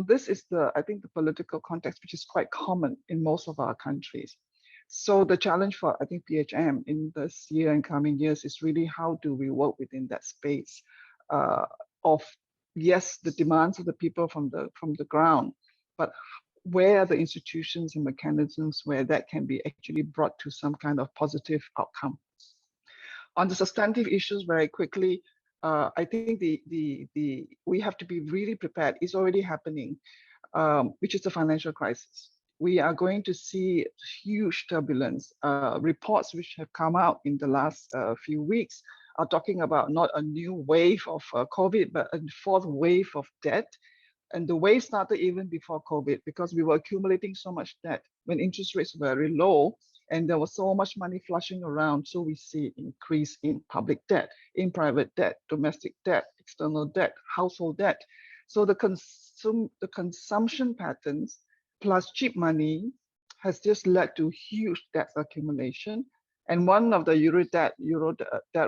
this is I think the political context, which is quite common in most of our countries. So the challenge for, I think, PHM in this year and coming years is really how do we work within that space of, yes, the demands of the people from the ground, but where are the institutions and mechanisms where that can be actually brought to some kind of positive outcome. On the substantive issues, very quickly, I think we have to be really prepared. It's already happening, which is the financial crisis. We are going to see huge turbulence. Reports which have come out in the last few weeks are talking about not a new wave of COVID, but a fourth wave of debt. And the wave started even before COVID because we were accumulating so much debt when interest rates were very low and there was so much money flushing around. So we see increase in public debt, in private debt, domestic debt, external debt, household debt. So the consumption patterns plus cheap money has just led to huge debt accumulation. And one of the Euro debt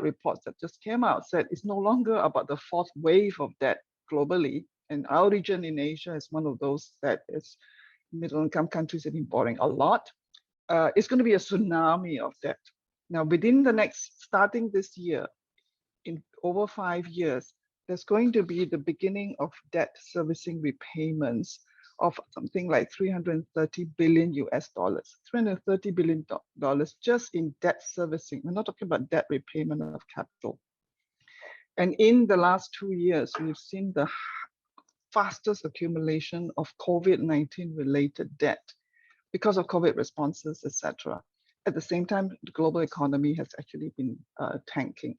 reports that just came out said it's no longer about the fourth wave of debt globally. And our region in Asia is one of those that is middle income countries have been borrowing a lot. It's going to be a tsunami of debt. Now, within the starting this year, in over 5 years, there's going to be the beginning of debt servicing repayments of something like 330 billion US dollars, $330 billion just in debt servicing. We're not talking about debt repayment of capital. And in the last 2 years, we've seen the fastest accumulation of COVID-19 related debt because of COVID responses, etc. At the same time, the global economy has actually been tanking.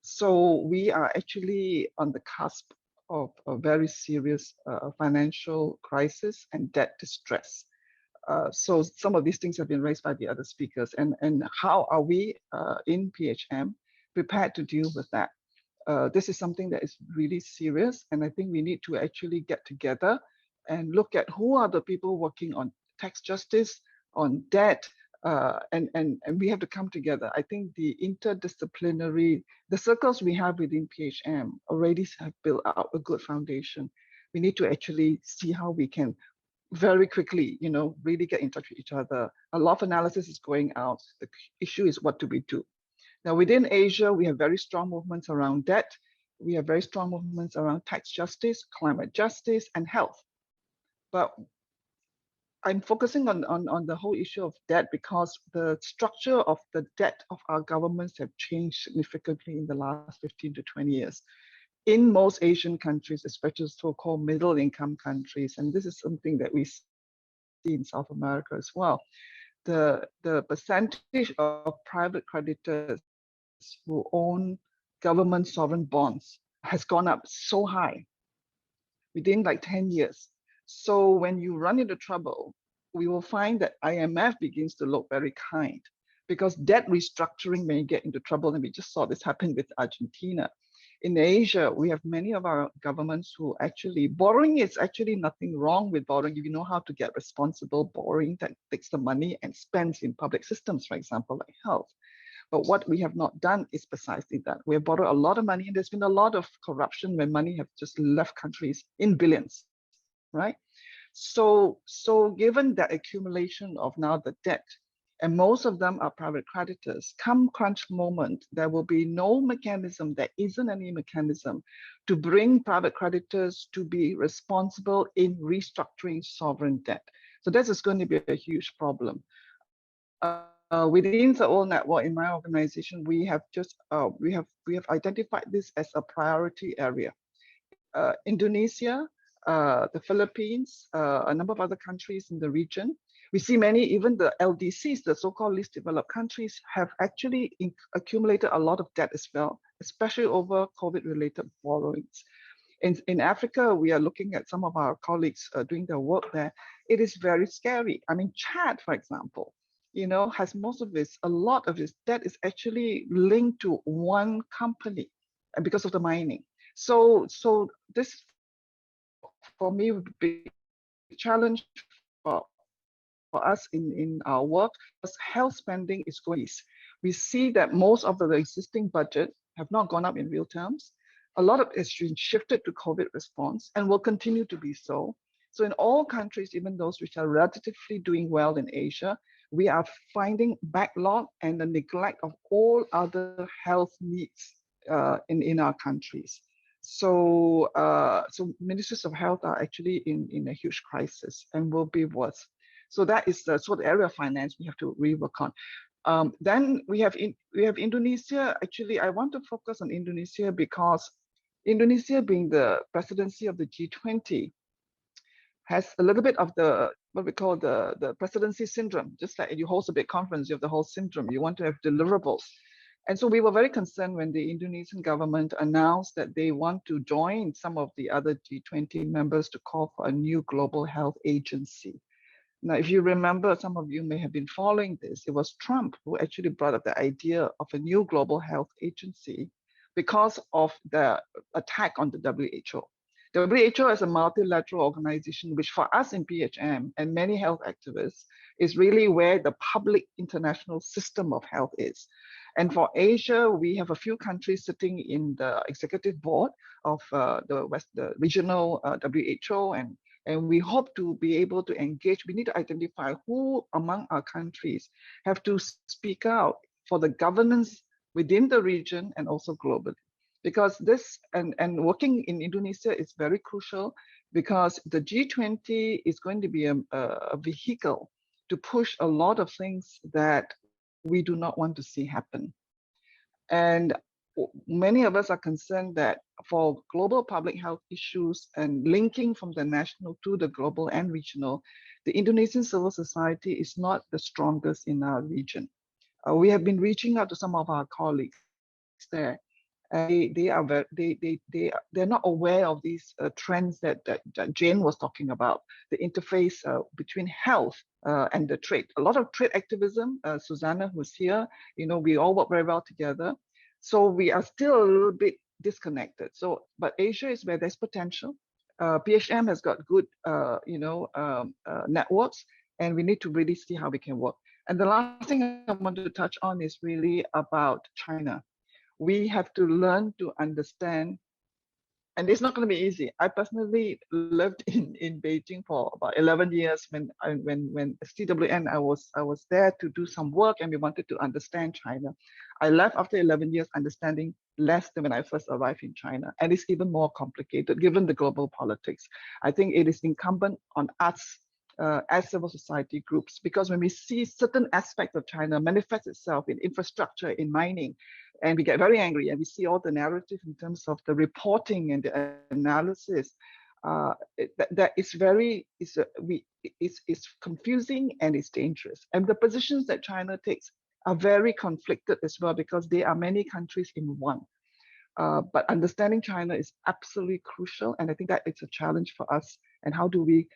So we are actually on the cusp of a very serious financial crisis and debt distress. So some of these things have been raised by the other speakers. And how are we in PHM prepared to deal with that? This is something that is really serious. And I think we need to actually get together and look at who are the people working on tax justice, on debt, and we have to come together. I think the interdisciplinary, the circles we have within PHM already have built out a good foundation. We need to actually see how we can very quickly, really get in touch with each other. A lot of analysis is going out. The issue is what do we do? Now, within Asia, we have very strong movements around debt. We have very strong movements around tax justice, climate justice, and health. But I'm focusing on the whole issue of debt because the structure of the debt of our governments have changed significantly in the last 15 to 20 years. In most Asian countries, especially so-called middle-income countries, and this is something that we see in South America as well, the percentage of private creditors who own government sovereign bonds has gone up so high within like 10 years. So when you run into trouble, we will find that IMF begins to look very kind because debt restructuring when you get into trouble, and we just saw this happen with Argentina. In Asia, we have many of our governments who actually, borrowing is actually nothing wrong with borrowing if you know how to get responsible borrowing that takes the money and spends in public systems, for example, like health. But what we have not done is precisely that. We have borrowed a lot of money and there's been a lot of corruption when money have just left countries in billions, right? So given that accumulation of now the debt, and most of them are private creditors, come crunch moment, there will be no mechanism, there isn't any mechanism to bring private creditors to be responsible in restructuring sovereign debt. So this is going to be a huge problem. Within the whole network in my organization, we have identified this as a priority area. Indonesia, the Philippines, a number of other countries in the region. We see many, even the LDCs, the so-called least developed countries, have actually accumulated a lot of debt as well, especially over COVID-related borrowings. In Africa, we are looking at some of our colleagues doing their work there. It is very scary. I mean, Chad, for example, has a lot of its debt is actually linked to one company and because of the mining. So this, for me, would be a challenge for us in our work, because health spending is going. We see that most of the existing budget have not gone up in real terms. A lot of it has been shifted to COVID response and will continue to be so. So in all countries, even those which are relatively doing well in Asia, we are finding backlog and the neglect of all other health needs in our countries. So ministries of health are actually in a huge crisis and will be worse. So that is the sort of area of finance we have to rework on. Then we have Indonesia. Actually, I want to focus on Indonesia because Indonesia, being the presidency of the G20, has a little bit of the what we call the presidency syndrome. Just like you host a big conference, you have the whole syndrome. You want to have deliverables. And so we were very concerned when the Indonesian government announced that they want to join some of the other G20 members to call for a new global health agency. Now, if you remember, some of you may have been following this, it was Trump who actually brought up the idea of a new global health agency because of the attack on the WHO. WHO is a multilateral organization, which for us in PHM and many health activists is really where the public international system of health is. And for Asia, we have a few countries sitting in the executive board of the regional WHO, and we hope to be able to engage. We need to identify who among our countries have to speak out for the governance within the region and also globally. Because this and working in Indonesia is very crucial because the G20 is going to be a vehicle to push a lot of things that we do not want to see happen. And many of us are concerned that for global public health issues and linking from the national to the global and regional, the Indonesian civil society is not the strongest in our region. We have been reaching out to some of our colleagues there. They're not aware of these trends that Jane was talking about, the interface between health and the trade. A lot of trade activism, Susanna who's here, we all work very well together. So we are still a little bit disconnected. So, but Asia is where there's potential. PHM has got good, networks, and we need to really see how we can work. And the last thing I want to touch on is really about China. We have to learn to understand, and it's not going to be easy. I personally lived in Beijing for about 11 years when CWN, I was there to do some work, and we wanted to understand China. I left after 11 years understanding less than when I first arrived in China, and it's even more complicated given the global politics. I think it is incumbent on us as civil society groups, because when we see certain aspects of China manifest itself in infrastructure, in mining, and we get very angry, and we see all the narrative in terms of the reporting and the analysis, that is it's confusing and it's dangerous. And the positions that China takes are very conflicted as well, because there are many countries in one. But understanding China is absolutely crucial, and I think that it's a challenge for us. And how do we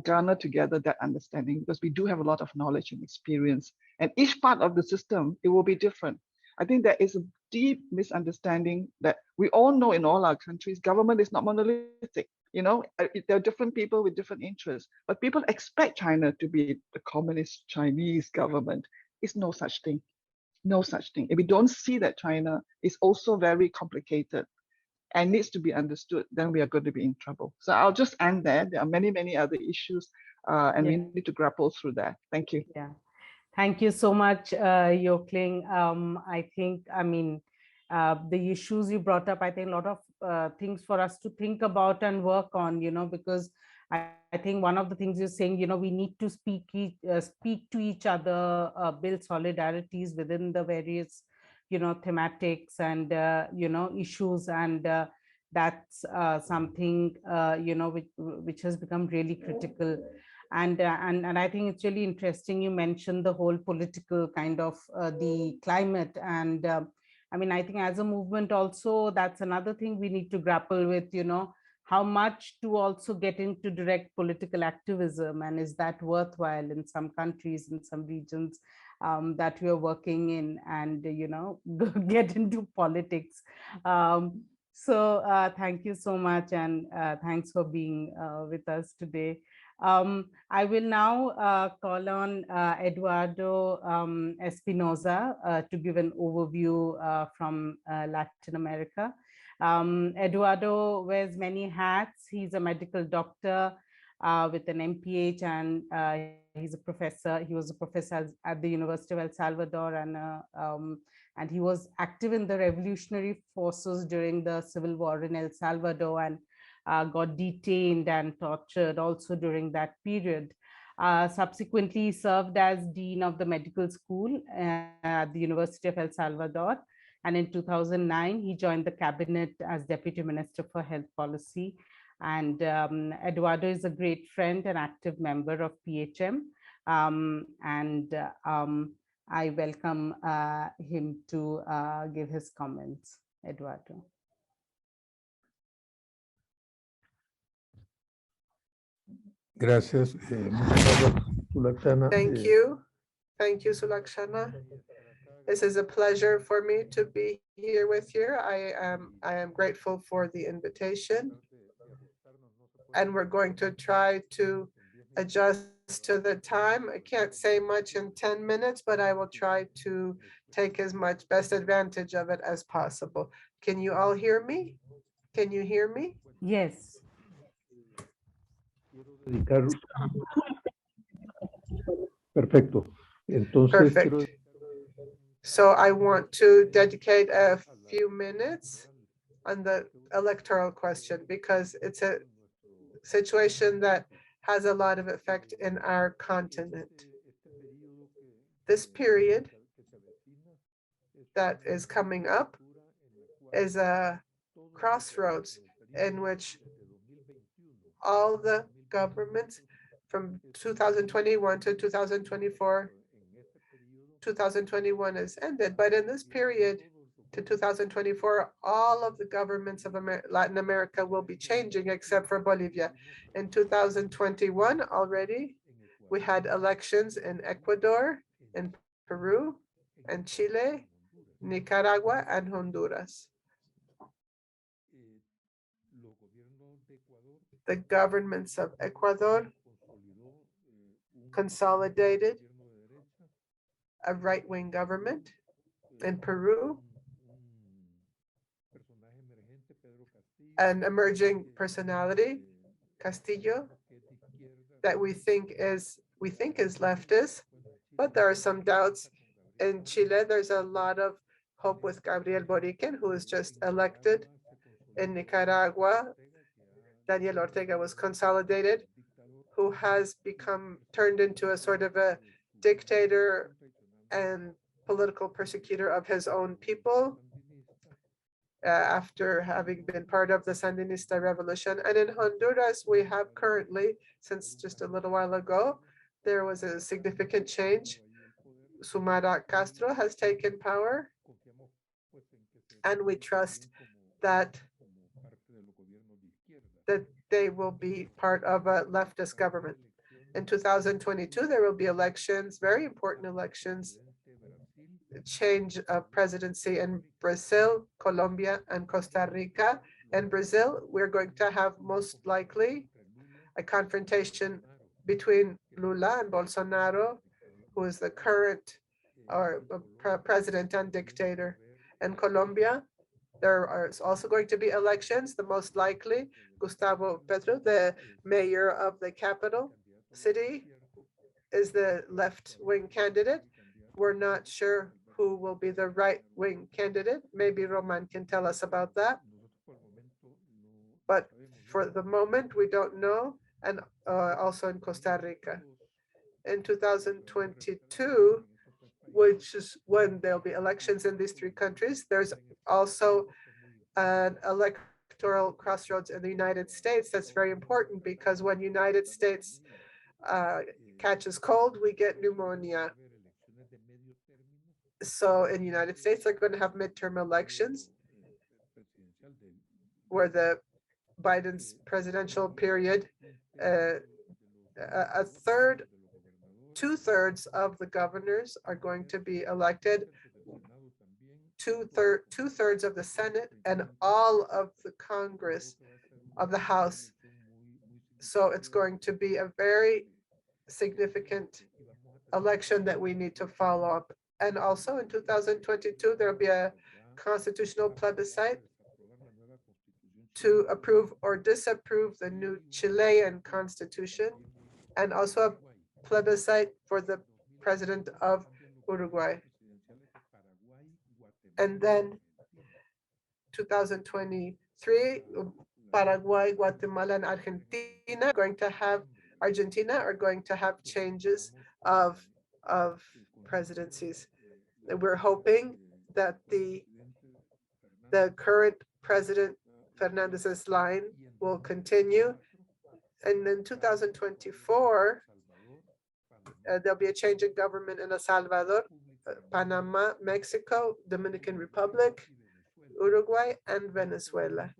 garner together that understanding, because we do have a lot of knowledge and experience, and each part of the system, it will be different. I think there is a deep misunderstanding that we all know in all our countries, government is not monolithic. There are different people with different interests, but people expect China to be the communist Chinese government. It's no such thing, no such thing. If we don't see that China is also very complicated and needs to be understood, then we are going to be in trouble. So I'll just end there. There are many, many other issues, and we need to grapple through that. Thank you. Yeah. Thank you so much, Yo Kling. I think, the issues you brought up, I think a lot of things for us to think about and work on, because I think one of the things you're saying, we need to speak to each other, build solidarities within the various, thematics and, issues. And that's something, which has become really critical. And I think it's really interesting you mentioned the whole political kind of the climate. And I think as a movement also, that's another thing we need to grapple with, how much to also get into direct political activism, and is that worthwhile in some countries, in some regions that we are working in, and get into politics. So thank you so much, and thanks for being with us today. I will now call on Eduardo Espinoza to give an overview from Latin America. Eduardo wears many hats. He's a medical doctor with an MPH, and he's a professor. He was a professor at the University of El Salvador, and he was active in the revolutionary forces during the civil war in El Salvador, and got detained and tortured also during that period. Subsequently served as Dean of the Medical School at the University of El Salvador. And in 2009, he joined the cabinet as Deputy Minister for Health Policy. And Eduardo is a great friend and active member of PHM. I welcome him to give his comments. Eduardo. Gracias. Muchas gracias, Sulakshana. Thank you. Thank you, Sulakshana. This is a pleasure for me to be here with you. I am grateful for the invitation. And we're going to try to adjust to the time. I can't say much in 10 minutes, but I will try to take as much best advantage of it as possible. Can you all hear me? Can you hear me? Yes. Perfecto. Entonces, Perfect. So I want to dedicate a few minutes on the electoral question because it's a situation that has a lot of effect in our continent. This period that is coming up is a crossroads in which all the governments from 2021 to 2024, 2021 is ended, but in this period to 2024, all of the governments of Latin America will be changing except for Bolivia. In 2021 already, we had elections in Ecuador, in Peru, and Chile, Nicaragua, and Honduras. The governments of Ecuador consolidated a right-wing government. In Peru, an emerging personality, Castillo, that we think is leftist, but there are some doubts. In Chile, there's a lot of hope with Gabriel Boric, who was just elected. In Nicaragua, Daniel Ortega was consolidated, who has turned into a sort of a dictator and political persecutor of his own people after having been part of the Sandinista revolution. And in Honduras, we have currently, since just a little while ago, there was a significant change. Xiomara Castro has taken power, and we trust that they will be part of a leftist government. In 2022, there will be elections, very important elections, change of presidency in Brazil, Colombia, and Costa Rica. In Brazil, we're going to have most likely a confrontation between Lula and Bolsonaro, who is the current president and dictator. In Colombia, there are also going to be elections. The most likely, Gustavo Petro, the mayor of the capital city, is the left-wing candidate. We're not sure who will be the right-wing candidate. Maybe Roman can tell us about that. But for the moment, we don't know. And also in Costa Rica. In 2022, which is when there'll be elections in these three countries, there's also an electoral crossroads in the United States that's very important, because when United States catches cold, we get pneumonia. So in the United States, they're going to have midterm elections where the Biden's presidential period, two-thirds of the governors are going to be elected, two-thirds of the Senate, and all of the Congress of the House. So it's going to be a very significant election that we need to follow up. And also in 2022, there'll be a constitutional plebiscite to approve or disapprove the new Chilean constitution, and also a plebiscite for the president of Uruguay. And then 2023, Paraguay, Guatemala, and Argentina are going to have Argentina are going to have changes of presidencies. We're hoping that the current president Fernandez's line will continue. And in 2024, there'll be a change in government in El Salvador, Panama, Mexico, Dominican Republic, Uruguay, and Venezuela.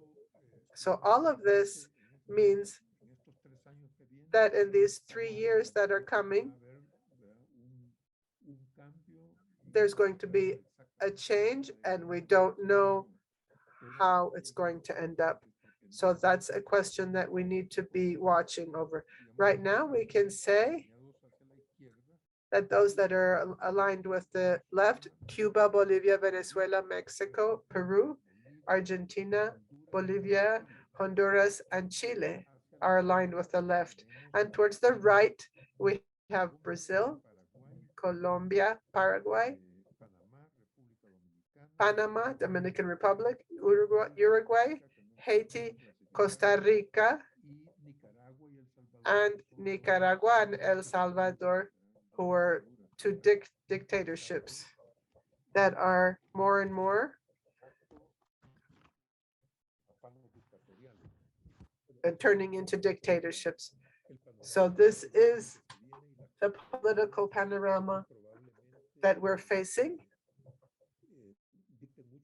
So all of this means that in these 3 years that are coming, there's going to be a change, and we don't know how it's going to end up. So that's a question that we need to be watching over. Right now, we can say that those that are aligned with the left, Cuba, Bolivia, Venezuela, Mexico, Peru, Argentina, Bolivia, Honduras, and Chile are aligned with the left. And towards the right, we have Brazil, Colombia, Paraguay, Panama, Dominican Republic, Uruguay, Haiti, Costa Rica, and Nicaragua and El Salvador, who are two dictatorships that are more and more turning into dictatorships. So this is the political panorama that we're facing,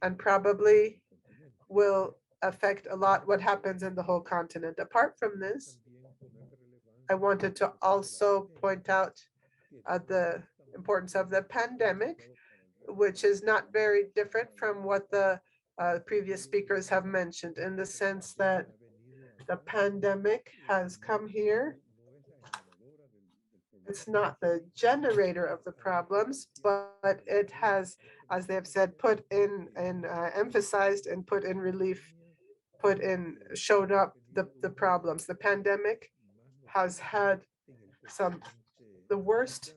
and probably will affect a lot what happens in the whole continent. Apart from this, I wanted to also point out the importance of the pandemic, which is not very different from what the previous speakers have mentioned, in the sense that the pandemic has come here. It's not the generator of the problems, but it has, as they have said, put in and emphasized and put in relief, showed up the problems. The pandemic has had some of the worst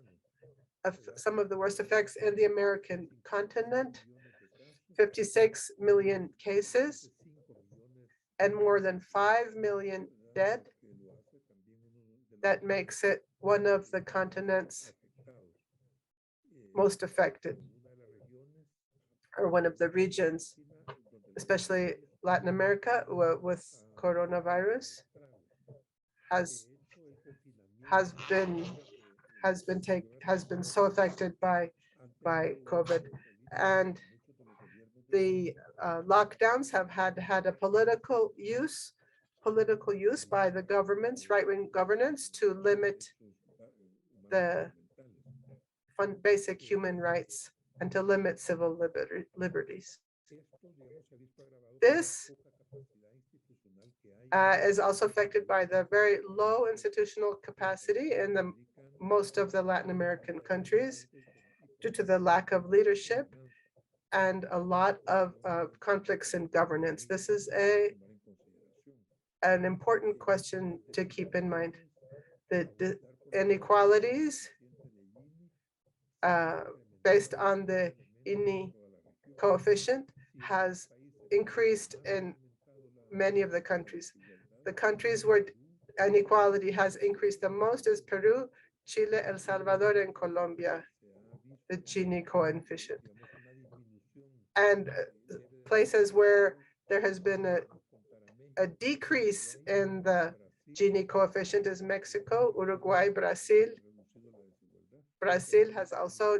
effects in the American continent, 56 million cases and more than 5 million dead. That makes it one of the continents most affected, or one of the regions, especially Latin America with coronavirus has been so affected by COVID. And the lockdowns have had a political use by the governments, right-wing governance, to limit the basic human rights and to limit civil liberties. This is also affected by the very low institutional capacity in most of the Latin American countries due to the lack of leadership and a lot of conflicts in governance. This is an important question to keep in mind. The inequalities based on the Gini coefficient has increased in many of the countries. The countries where inequality has increased the most is Peru, Chile, El Salvador, and Colombia, the Gini coefficient. And places where there has been a decrease in the Gini coefficient is Mexico, Uruguay, Brazil. Brazil has also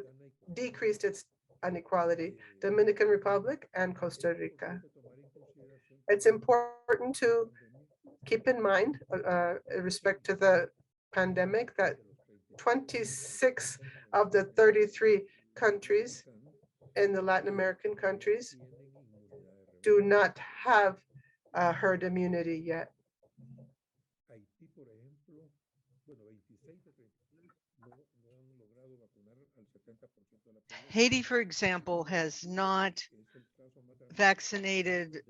decreased its inequality, Dominican Republic and Costa Rica. It's important to keep in mind, in respect to the pandemic, that 26 of the 33 countries in the Latin American countries do not have herd immunity yet. Haiti, for example, has not vaccinated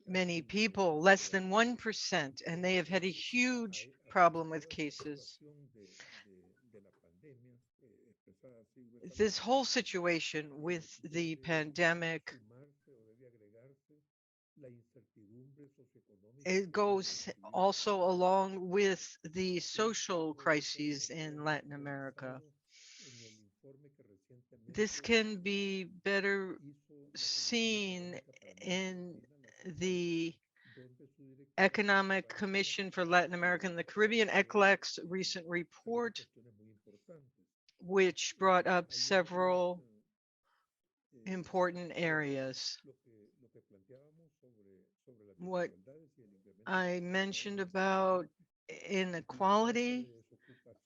many people, less than 1%, and they have had a huge problem with cases. This whole situation with the pandemic it goes also along with the social crises in Latin America. This can be better seen in the Economic Commission for Latin America and the Caribbean, ECLAC's recent report, which brought up several important areas. What I mentioned about inequality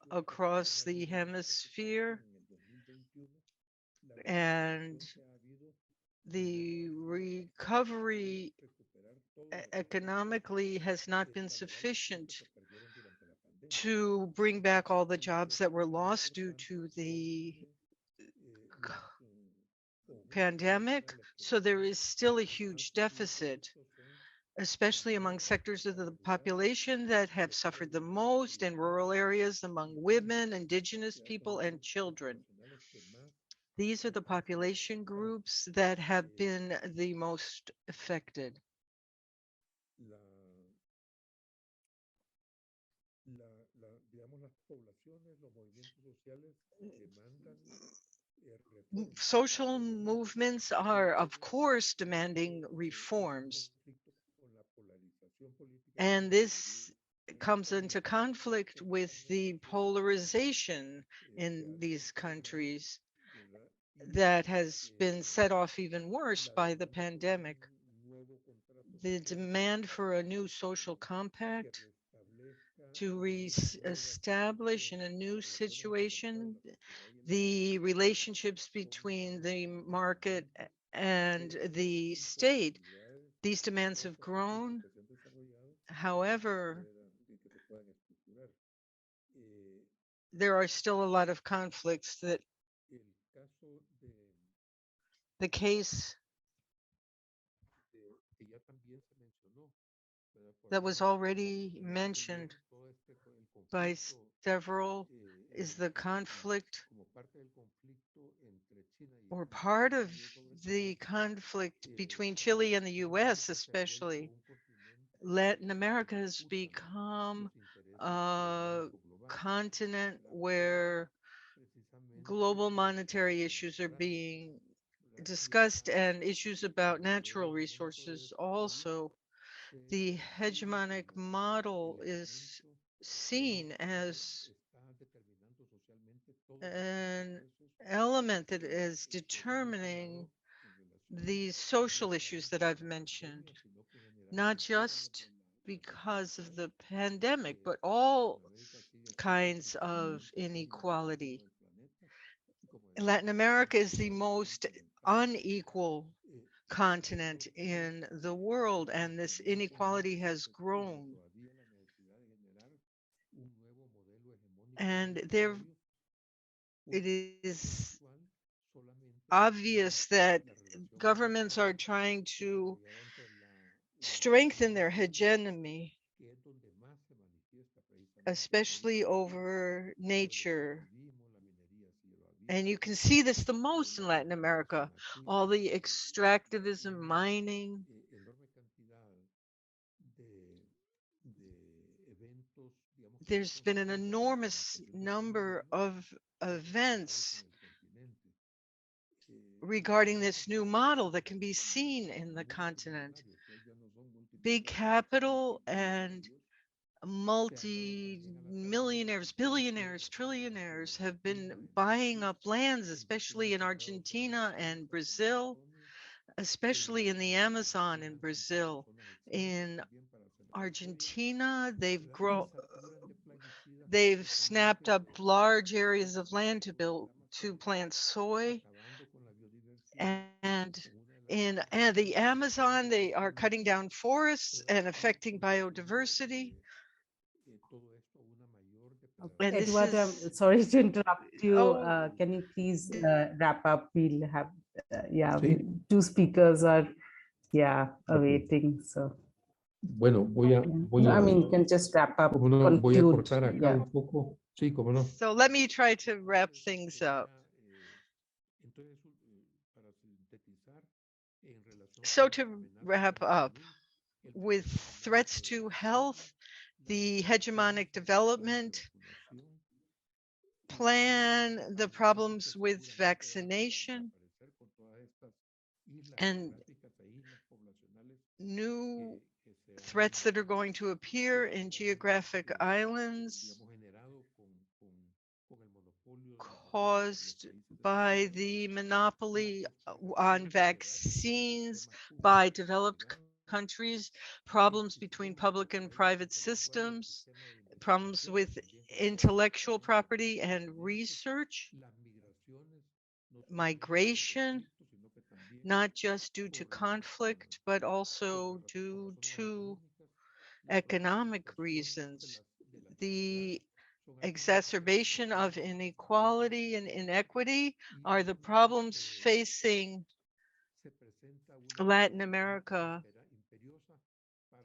across the hemisphere and the recovery economically has not been sufficient to bring back all the jobs that were lost due to the pandemic. So there is still a huge deficit, especially among sectors of the population that have suffered the most in rural areas, among women, indigenous people, and children. These are the population groups that have been the most affected. Social movements are, of course, demanding reforms. And this comes into conflict with the polarization in these countries that has been set off even worse by the pandemic. The demand for a new social compact to re-establish in a new situation the relationships between the market and the state. These demands have grown. However, there are still a lot of conflicts. That the case that was already mentioned by several is the conflict, or part of the conflict between Chile and the US, especially. Latin America has become a continent where global monetary issues are being discussed and issues about natural resources also. The hegemonic model is seen as an element that is determining these social issues that I've mentioned, not just because of the pandemic, but all kinds of inequality. Latin America is the most unequal continent in the world, and this inequality has grown. And there, it is obvious that governments are trying to strengthen their hegemony, especially over nature. And you can see this the most in Latin America, all the extractivism, mining. There's been an enormous number of events regarding this new model that can be seen in the continent. Big capital and multi-millionaires, billionaires, trillionaires have been buying up lands, especially in Argentina and Brazil, especially in the Amazon in Brazil. In Argentina, they've snapped up large areas of land to plant soy, and in the Amazon, they are cutting down forests and affecting biodiversity. And Eduardo, I'm sorry to interrupt you. Can you please wrap up? We'll have, two speakers are, awaiting. So, bueno, voy a I mean, you can just wrap up. no, voy a cortar acá un poco. Sí, cómo no. So let me try to wrap things up. So to wrap up, with threats to health, the hegemonic development plan, the problems with vaccination, and new threats that are going to appear in geographic islands caused by the monopoly on vaccines by developed countries, problems between public and private systems, problems with intellectual property and research, migration, not just due to conflict, but also due to economic reasons. The exacerbation of inequality and inequity are the problems facing Latin America.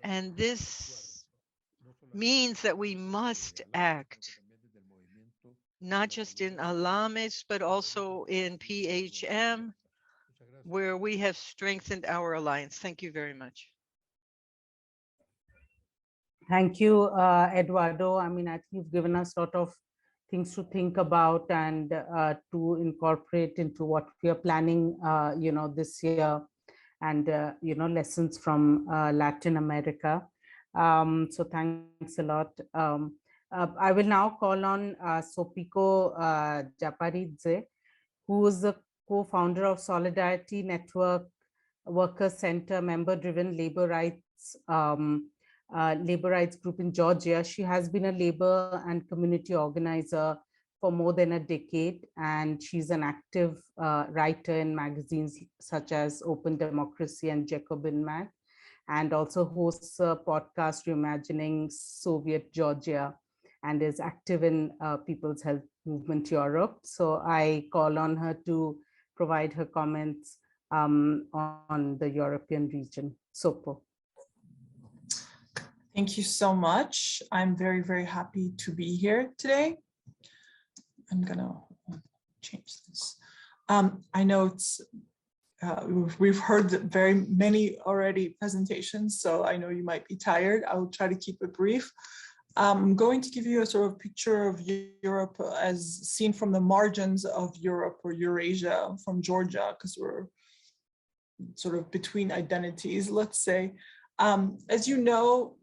And this means that we must act, not just in ALAMES, but also in PHM, where we have strengthened our alliance. Thank you very much. Thank you, Eduardo. I mean, I think you've given us a lot of things to think about and to incorporate into what we are planning, this year, and lessons from Latin America. So thanks a lot. I will now call on Sopiko Japaridze, who is the co-founder of Solidarity Network Workers Center, member-driven labor rights group in Georgia. She has been a labor and community organizer for more than a decade, and she's an active writer in magazines such as Open Democracy and Jacobin Mag, and also hosts a podcast Reimagining Soviet Georgia, and is active in People's Health Movement Europe. So I call on her to provide her comments on the European region. Sopo. Thank you so much. I'm very, very happy to be here today. I'm gonna change this. I know it's we've heard very many already presentations, so I know you might be tired. I will try to keep it brief. I'm going to give you a sort of picture of Europe as seen from the margins of Europe or Eurasia from Georgia, because we're sort of between identities, let's say. As you know,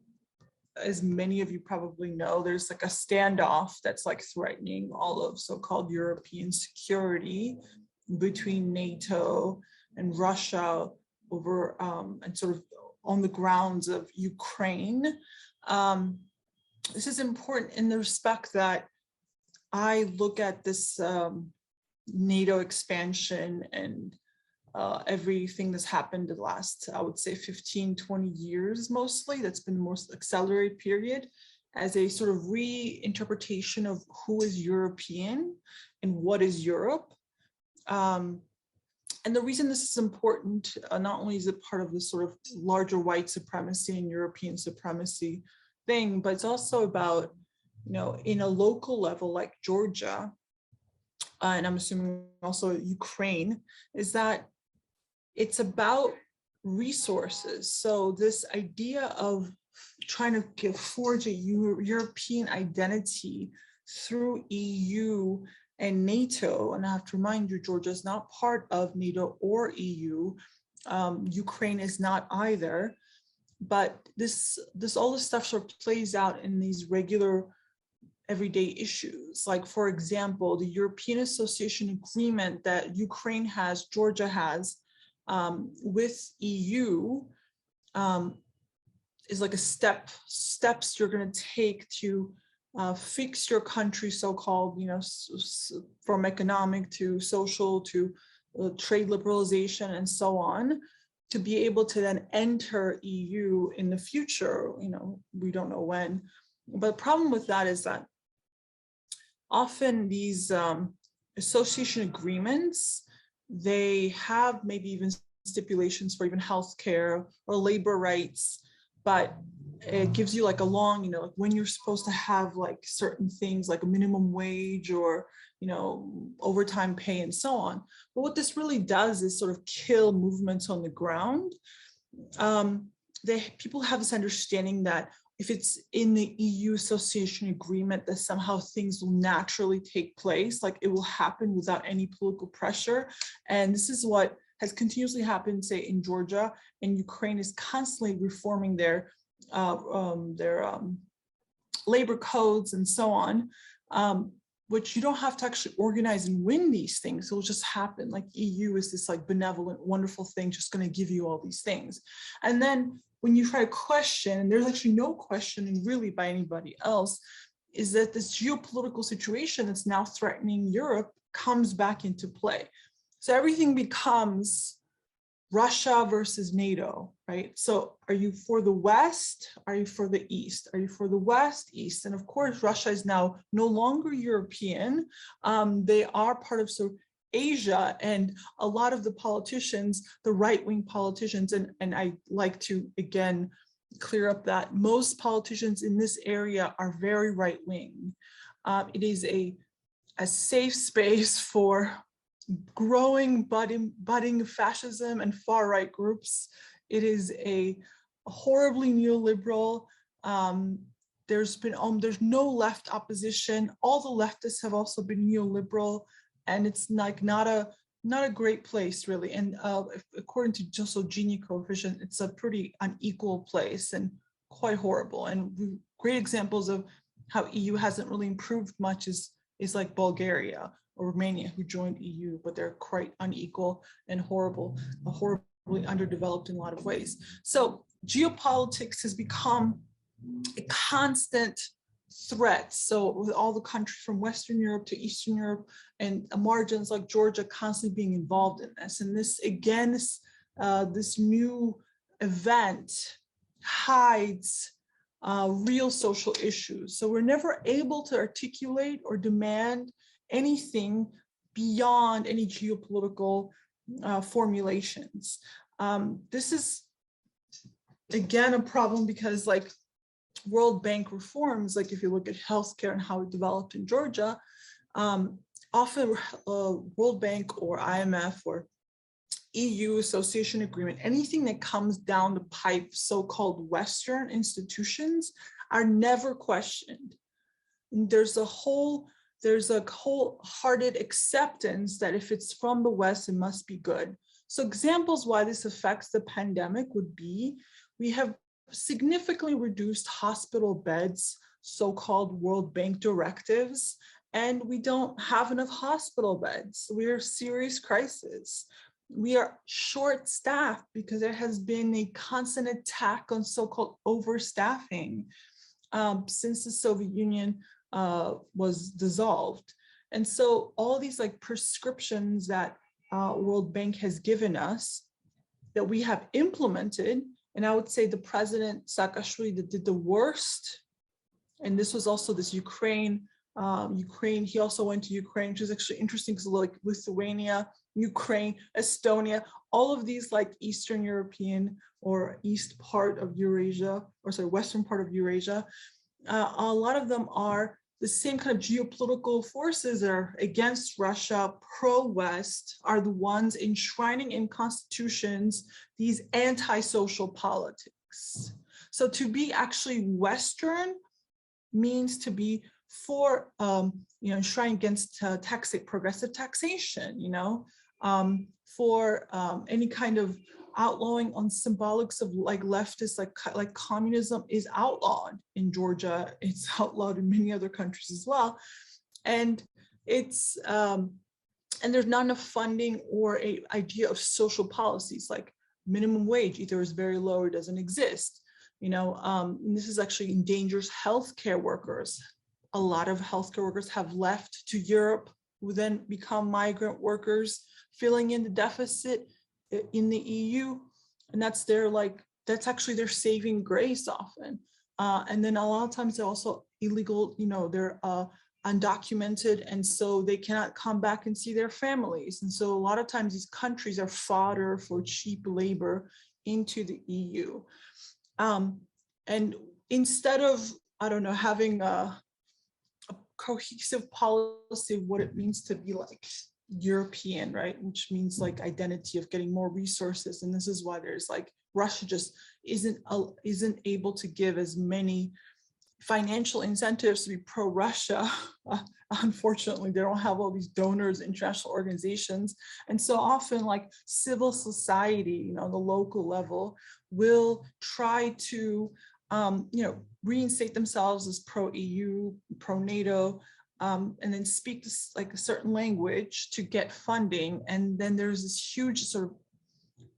as many of you probably know, there's like a standoff that's like threatening all of so-called European security between NATO and Russia over and sort of on the grounds of Ukraine. This is important in the respect that I look at this NATO expansion and everything that's happened in the last, I would say 15, 20 years mostly, that's been the most accelerated period, as a sort of reinterpretation of who is European and what is Europe. And the reason this is important, not only is it part of this sort of larger white supremacy and European supremacy thing, but it's also about, in a local level like Georgia, and I'm assuming also Ukraine, is that it's about resources. So this idea of trying to forge a European identity through EU and NATO, and I have to remind you, Georgia is not part of NATO or EU. Ukraine is not either. But all this stuff sort of plays out in these regular everyday issues. Like, for example, the European Association Agreement that Ukraine has, Georgia has, with EU is like steps you're going to take to fix your country, so-called, from economic to social to trade liberalization and so on, to be able to then enter EU in the future. We don't know when. But the problem with that is that often these association agreements, they have maybe even stipulations for even healthcare or labor rights, but it gives you like a long, like when you're supposed to have like certain things like a minimum wage or, overtime pay and so on. But what this really does is sort of kill movements on the ground. people have this understanding that if it's in the EU association agreement, that somehow things will naturally take place, like it will happen without any political pressure. And this is what has continuously happened, say, in Georgia, and Ukraine is constantly reforming their labor codes and so on, which you don't have to actually organize and win these things. It'll just happen. Like EU is this like benevolent, wonderful thing, just going to give you all these things. And then when you try to question, and there's actually no questioning really by anybody else, is that this geopolitical situation that's now threatening Europe comes back into play. So everything becomes Russia versus NATO, right? So are you for the West? Are you for the East? Are you for the West, East? And of course, Russia is now no longer European. They are part of Asia, and a lot of the politicians, the right-wing politicians, and I like to, again, clear up that most politicians in this area are very right-wing. It is a safe space for growing, budding fascism and far-right groups. It is a horribly neoliberal. There's no left opposition. All the leftists have also been neoliberal, and it's like not a great place really. And according to just Gini coefficient, it's a pretty unequal place and quite horrible. And great examples of how EU hasn't really improved much is like Bulgaria or Romania, who joined EU, but they're quite unequal and horribly underdeveloped in a lot of ways. So geopolitics has become a constant threat. So with all the countries from Western Europe to Eastern Europe and margins like Georgia constantly being involved in this. And this, again, this new event hides real social issues. So we're never able to articulate or demand anything beyond any geopolitical formulations. This is, again, a problem because like World Bank reforms, like if you look at healthcare and how it developed in Georgia, often World Bank or IMF or EU association agreement, anything that comes down the pipe, so-called Western institutions, are never questioned. And there's a wholehearted acceptance that if it's from the West, it must be good. So examples why this affects the pandemic would be, we have significantly reduced hospital beds, so-called World Bank directives, and we don't have enough hospital beds. We are a serious crisis. We are short-staffed because there has been a constant attack on so-called overstaffing since the Soviet Union was dissolved. And so all these like prescriptions that World Bank has given us that we have implemented, and I would say the President Saakashvili that did the worst, and this was also this Ukraine, he also went to Ukraine, which is actually interesting because like Lithuania, Ukraine, Estonia, all of these like Eastern European or East part of Eurasia, or sorry, Western part of Eurasia, a lot of them are the same kind of geopolitical forces that are against Russia, pro-West, are the ones enshrining in constitutions these anti-social politics. So to be actually Western means to be for, enshrining against progressive taxation, for any kind of outlawing on symbolics of like leftist, like communism is outlawed in Georgia. It's outlawed in many other countries as well. And it's, and there's not enough funding or a idea of social policies like minimum wage either is very low or doesn't exist. And this is actually endangers healthcare workers. A lot of healthcare workers have left to Europe, who then become migrant workers, filling in the deficit in the EU, and that's actually their saving grace often. And then a lot of times they're also illegal, they're undocumented, and so they cannot come back and see their families. And so a lot of times these countries are fodder for cheap labor into the EU. And instead of, having a cohesive policy of what it means to be like European, right? Which means like identity of getting more resources. And this is why there's like Russia just isn't able to give as many financial incentives to be pro-Russia. Unfortunately, they don't have all these donors, international organizations. And so often like civil society, the local level will try to, reinstate themselves as pro-EU, pro-NATO, and then speak like a certain language to get funding. And then there's this huge sort of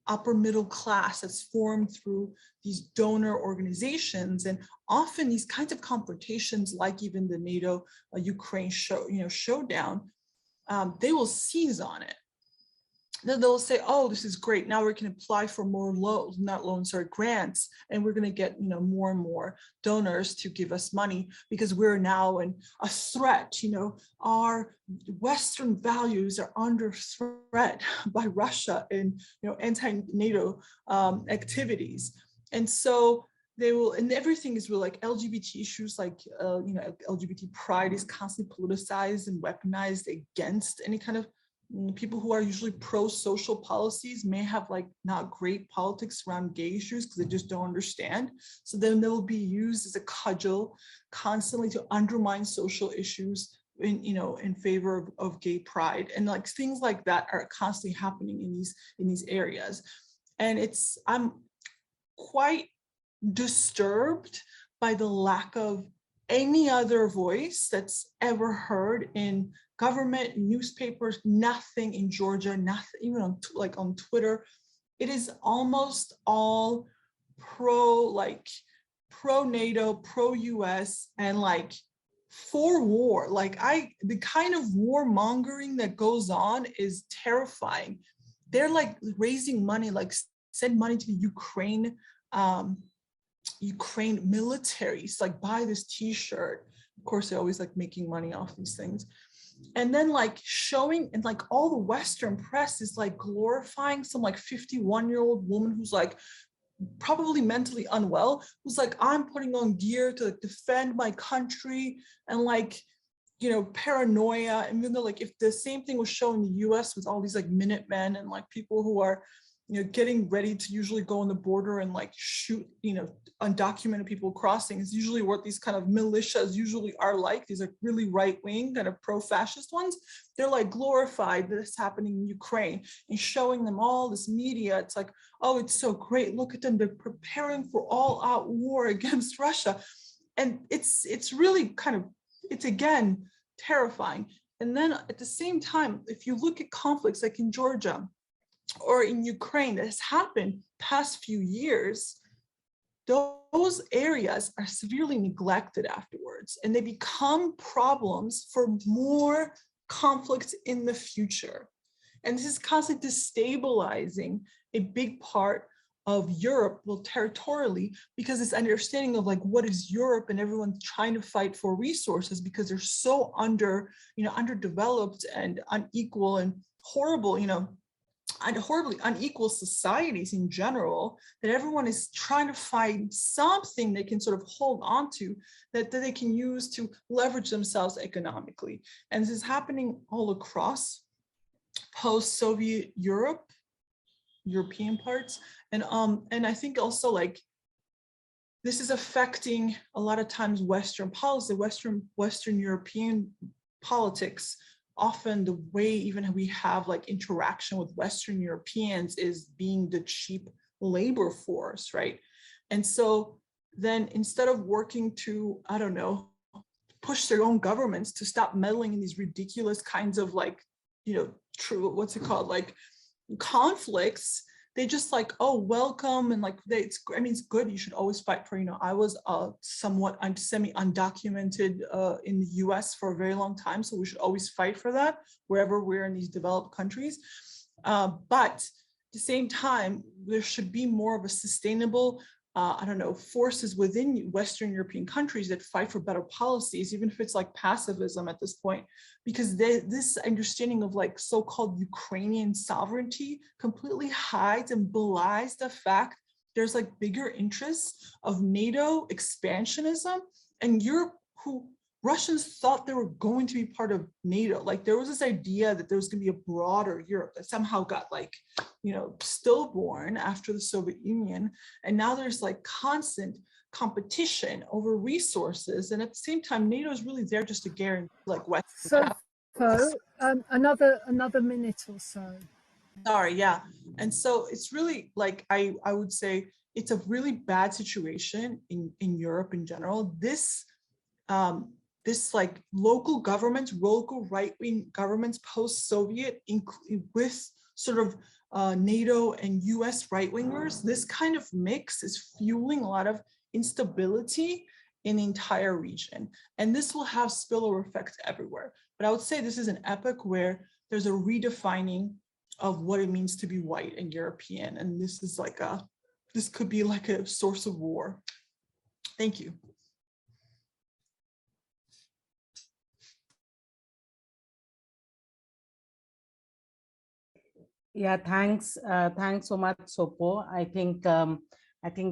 upper middle class that's formed through these donor organizations. And often these kinds of confrontations, like even the NATO Ukraine showdown, they will seize on it. Then they'll say, oh, this is great. Now we can apply for more grants, and we're going to get more and more donors to give us money because we're now in a threat. Our Western values are under threat by Russia and anti-NATO activities, and so they will. And everything is really like LGBT issues, like LGBT pride is constantly politicized and weaponized against any kind of. People who are usually pro-social policies may have like not great politics around gay issues because they just don't understand. So then they'll be used as a cudgel constantly to undermine social issues in favor of gay pride, and like things like that are constantly happening in these areas. And I'm quite disturbed by the lack of any other voice that's ever heard in government, newspapers, nothing in Georgia, nothing, even on Twitter. It is almost all pro-NATO, pro-US, and like for war. The kind of warmongering that goes on is terrifying. They're like raising money, like send money to the Ukraine militaries, like buy this t-shirt. Of course, they're always like making money off these things. And then like showing, and like all the Western press is like glorifying some like 51-year-old woman who's like probably mentally unwell, who's like, I'm putting on gear to like defend my country, and like, paranoia. And then like if the same thing was shown in the US with all these like Minutemen and like people who are getting ready to usually go on the border and like shoot, undocumented people crossing, is usually what these kind of militias usually are like. These are really right-wing, kind of pro-fascist ones. They're like glorified that it's happening in Ukraine and showing them all this media. It's like, oh, it's so great. Look at them. They're preparing for all-out war against Russia. And it's really kind of, it's again, terrifying. And then at the same time, if you look at conflicts like in Georgia, or in Ukraine that has happened past few years, those areas are severely neglected afterwards, and they become problems for more conflicts in the future. And this is constantly destabilizing a big part of Europe, well, territorially, because it's understanding of like, what is Europe, and everyone's trying to fight for resources because they're so underdeveloped and unequal and horrible, and horribly unequal societies in general, that everyone is trying to find something they can sort of hold on to that they can use to leverage themselves economically. And this is happening all across post-Soviet European parts. And I think also like this is affecting a lot of times Western policy, Western European politics. Often the way even we have like interaction with Western Europeans is being the cheap labor force, right? And so then instead of working to, I don't know, push their own governments to stop meddling in these ridiculous kinds of like, like conflicts, they just like, oh, welcome. And like, it's good. You should always fight for, I was somewhat semi-undocumented in the US for a very long time. So we should always fight for that wherever we're in these developed countries. But at the same time, there should be more of a sustainable, forces within Western European countries that fight for better policies, even if it's like pacifism at this point, because this understanding of like so-called Ukrainian sovereignty completely hides and belies the fact there's like bigger interests of NATO expansionism and Europe, who Russians thought they were going to be part of NATO. Like there was this idea that there was going to be a broader Europe that somehow got like, you know, stillborn after the Soviet Union. And now there's like constant competition over resources. And at the same time, NATO is really there just to guarantee like West. So another minute or so. Sorry, yeah. And so it's really like, I would say it's a really bad situation in Europe in general. This like local governments, local right-wing governments, post-Soviet, with sort of NATO and US right-wingers, this kind of mix is fueling a lot of instability in the entire region. And this will have spillover effects everywhere. But I would say this is an epoch where there's a redefining of what it means to be white and European. And this is like this could be like a source of war. Thank you. Yeah, thanks. Thanks so much, Sopo. I think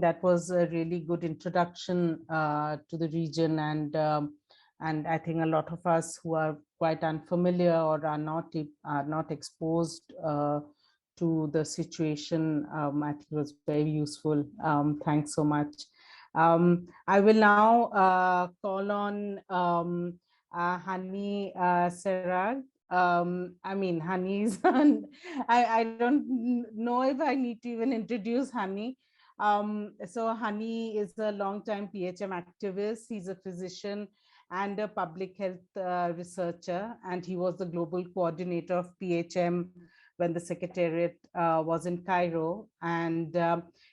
that was a really good introduction to the region, and I think a lot of us who are quite unfamiliar or are not exposed to the situation, I think it was very useful. Thanks so much. I will now call on Hani Serag. I mean, Hani's, I don't know if I need to even introduce Hani. So Hani is a longtime PHM activist. He's a physician and a public health researcher, and he was the global coordinator of PHM when the secretariat was in Cairo. And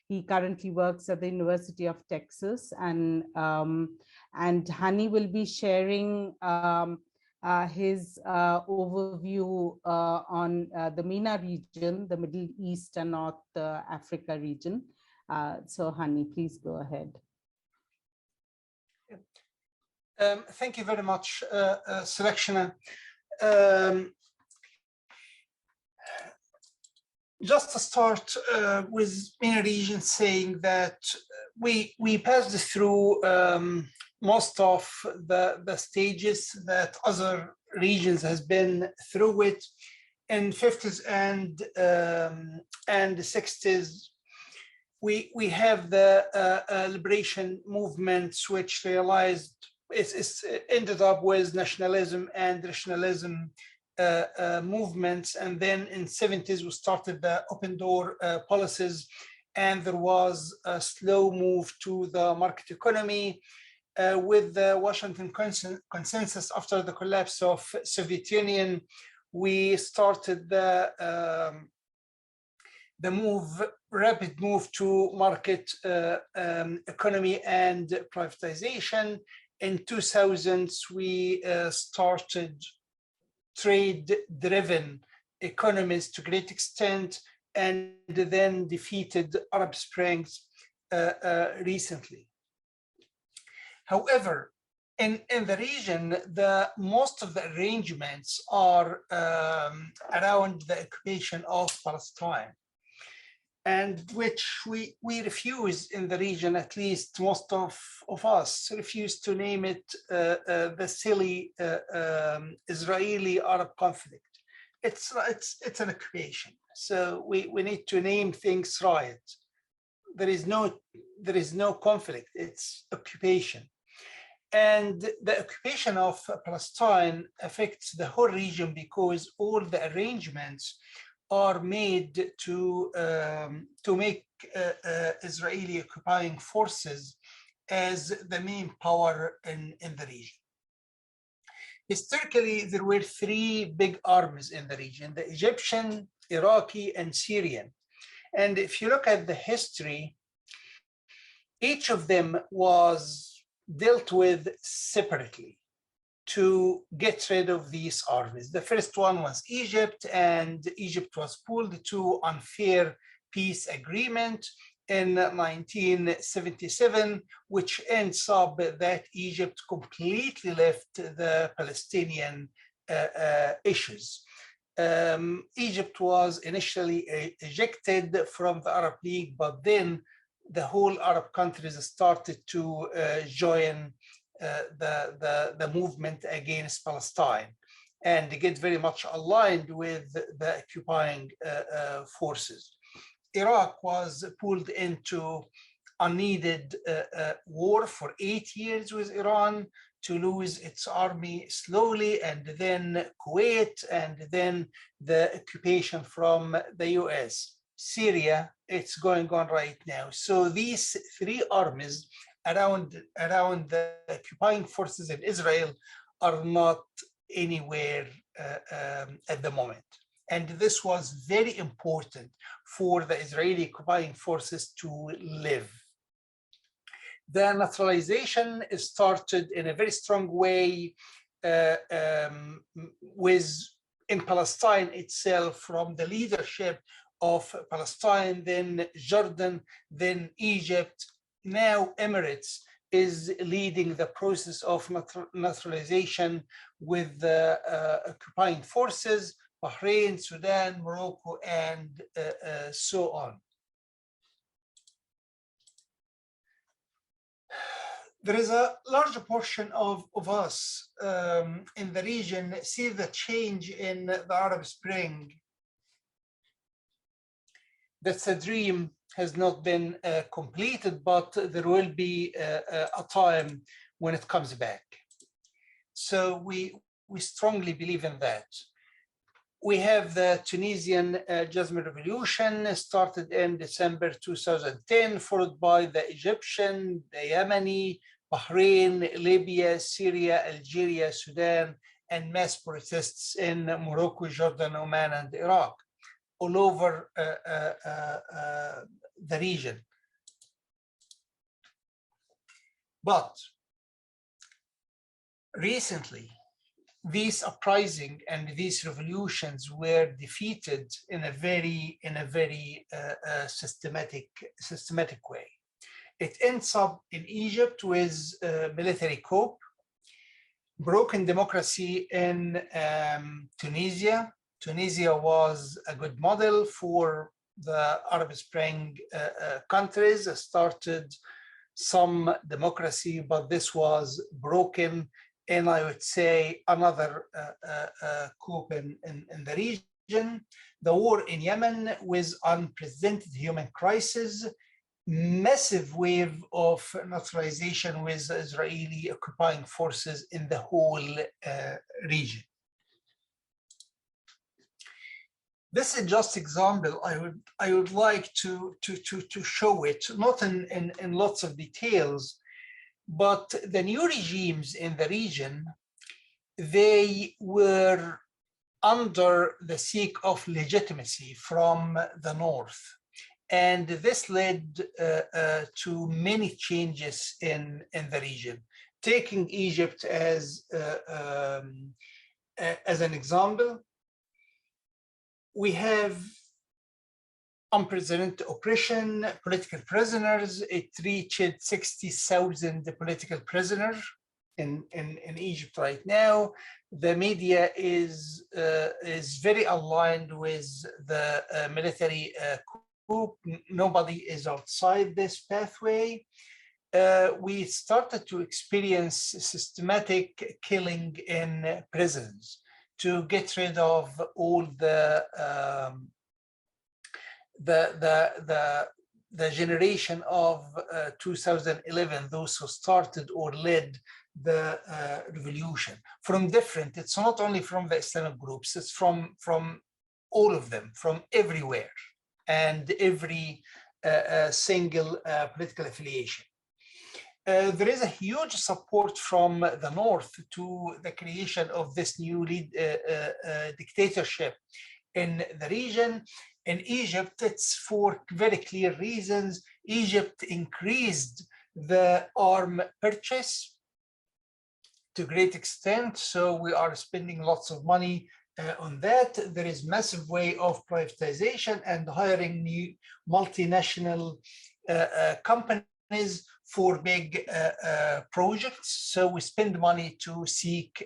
he currently works at the University of Texas. And Hani will be sharing his overview on the MENA region, the Middle East and North Africa region. So Hani, please go ahead. Thank you very much, Selexina. Just to start with MENA region, saying that we passed through most of the stages that other regions has been through it in 50s and the 60s. We have the liberation movements, which realized it's ended up with nationalism and rationalism movements. And then in 70s, we started the open door policies, and there was a slow move to the market economy. With the Washington consensus after the collapse of Soviet Union, we started the rapid move to market economy and privatization. In 2000s, we started trade-driven economies to a great extent, and then defeated Arab Springs recently. However, in the region, most of the arrangements are around the occupation of Palestine, and which we refuse in the region. At least most of us refuse to name it the silly Israeli-Arab conflict. It's an occupation, so we need to name things right. There is no conflict, it's occupation. And the occupation of Palestine affects the whole region because all the arrangements are made to make Israeli occupying forces as the main power in the region. Historically, there were three big armies in the region: the Egyptian, Iraqi, and Syrian. And if you look at the history, each of them was dealt with separately to get rid of these armies. The first one was Egypt, and Egypt was pulled to unfair peace agreement in 1977, which ends up that Egypt completely left the Palestinian issues. Egypt was initially ejected from the Arab League, but then the whole Arab countries started to join the movement against Palestine and get very much aligned with the occupying forces. Iraq was pulled into unneeded war for 8 years with Iran, to lose its army slowly, and then Kuwait, and then the occupation from the US. Syria, it's going on right now. So these three armies around the occupying forces in Israel are not anywhere at the moment. And this was very important for the Israeli occupying forces to live. The naturalization started in a very strong way in Palestine itself, from the leadership of Palestine, then Jordan, then Egypt. Now Emirates is leading the process of naturalization with the occupying forces, Bahrain, Sudan, Morocco, and so on. There is a large portion of us in the region see the change in the Arab Spring. That's a dream, has not been completed, but there will be a time when it comes back. So we strongly believe in that. We have the Tunisian Jasmine Revolution, started in December 2010, followed by the Egyptian, the Yemeni, Bahrain, Libya, Syria, Algeria, Sudan, and mass protests in Morocco, Jordan, Oman, and Iraq, all over the region. But recently, these uprising and these revolutions were defeated in a very systematic way. It ends up in Egypt with military coup, broken democracy in Tunisia. Tunisia was a good model for the Arab Spring countries, started some democracy, but this was broken. And I would say another coup in the region. The war in Yemen with unprecedented human crisis, massive wave of naturalization with Israeli occupying forces in the whole region. This is just example. I would like to show it, not in lots of details, but the new regimes in the region, they were under the seek of legitimacy from the north. And this led to many changes in the region. Taking Egypt as an example, we have unprecedented oppression, political prisoners. It reached 60,000 political prisoners in Egypt right now. The media is very aligned with the military coup. Nobody is outside this pathway. We started to experience systematic killing in prisons to get rid of all the generation of 2011, those who started or led the revolution from different, it's not only from the Islamic groups, it's from all of them, from everywhere and every single political affiliation. There is a huge support from the north to the creation of this new dictatorship in the region. In Egypt, it's for very clear reasons. Egypt increased the arm purchase to a great extent, so we are spending lots of money on that. There is massive way of privatization and hiring new multinational companies for big projects. So we spend money to seek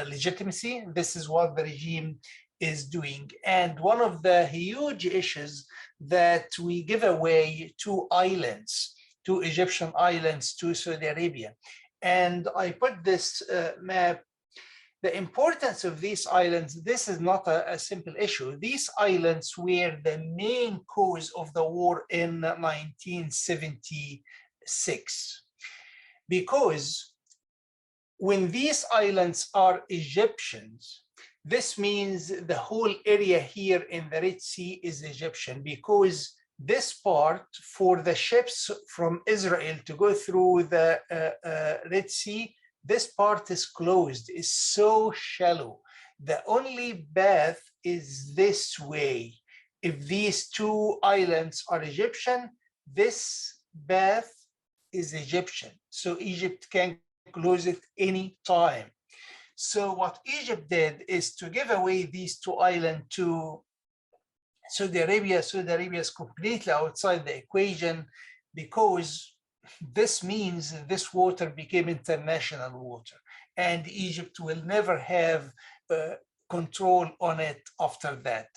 legitimacy. This is what the regime is doing. And one of the huge issues that we give away 2 islands, 2 Egyptian islands to Saudi Arabia. and I put this map. The importance of these islands, this is not a simple issue. These islands were the main cause of the war in 1976, because when these islands are Egyptians, this means the whole area here in the Red Sea is Egyptian, because this part for the ships from Israel to go through the Red Sea, this part is closed, is so shallow. The only path is this way. If these two islands are Egyptian, this path is Egyptian. So Egypt can close it any time. So what Egypt did is to give away these two islands to Saudi Arabia. Saudi Arabia is completely outside the equation, because this means this water became international water, and Egypt will never have control on it after that.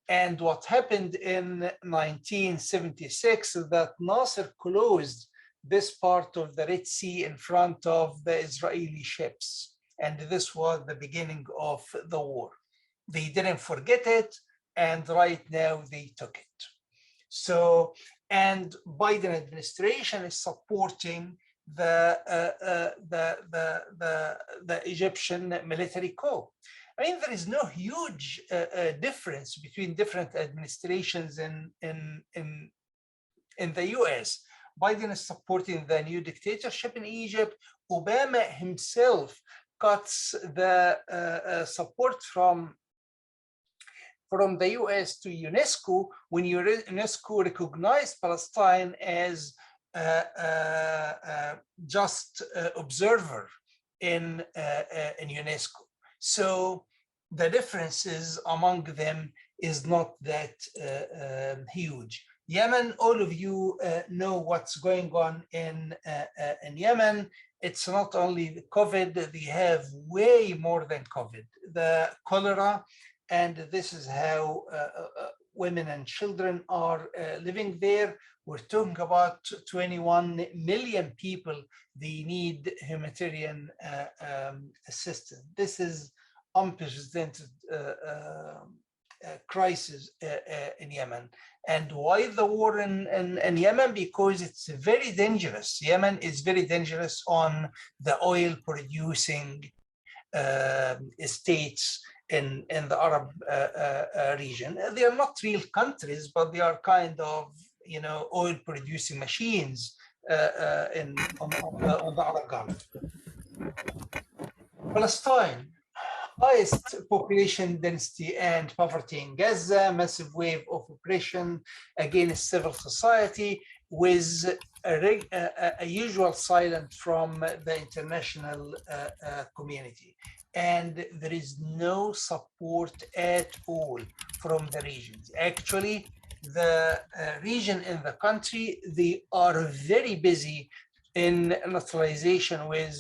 And what happened in 1976 is that Nasser closed this part of the Red Sea in front of the Israeli ships. And this was the beginning of the war. They didn't forget it, and right now they took it. So, and Biden administration is supporting the Egyptian military coup. I mean, there is no huge difference between different administrations in the US. Biden is supporting the new dictatorship in Egypt. Obama himself cuts the support from the US to UNESCO when UNESCO recognized Palestine as just observer in UNESCO. So the differences among them is not that huge. Yemen, all of you know what's going on in Yemen. It's not only the COVID, they have way more than COVID, the cholera, and this is how women and children are living there. We're talking about 21 million people. They need humanitarian assistance. This is unprecedented crisis in Yemen. And why the war in Yemen? Because it's very dangerous. Yemen is very dangerous on the oil producing states in the Arab region. They are not real countries, but they are kind of, you know, oil producing machines on the Arab Gulf. Palestine, highest population density and poverty in Gaza, massive wave of oppression against civil society, with a usual silence from the international community. And there is no support at all from the regions. Actually, the region in the country, they are very busy in neutralization with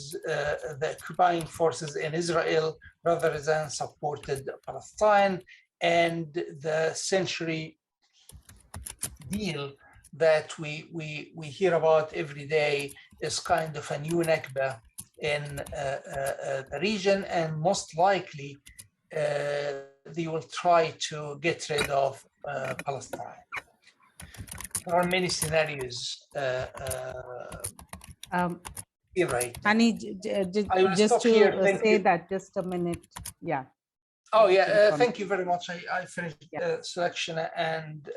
the occupying forces in Israel rather than supported Palestine. And the century deal that we hear about every day is kind of a new Nakba in the region, and most likely they will try to get rid of Palestine. There are many scenarios. Right. Annie, just to say that, just a minute. Yeah. Oh, yeah. Thank you very much. I finished the selection, and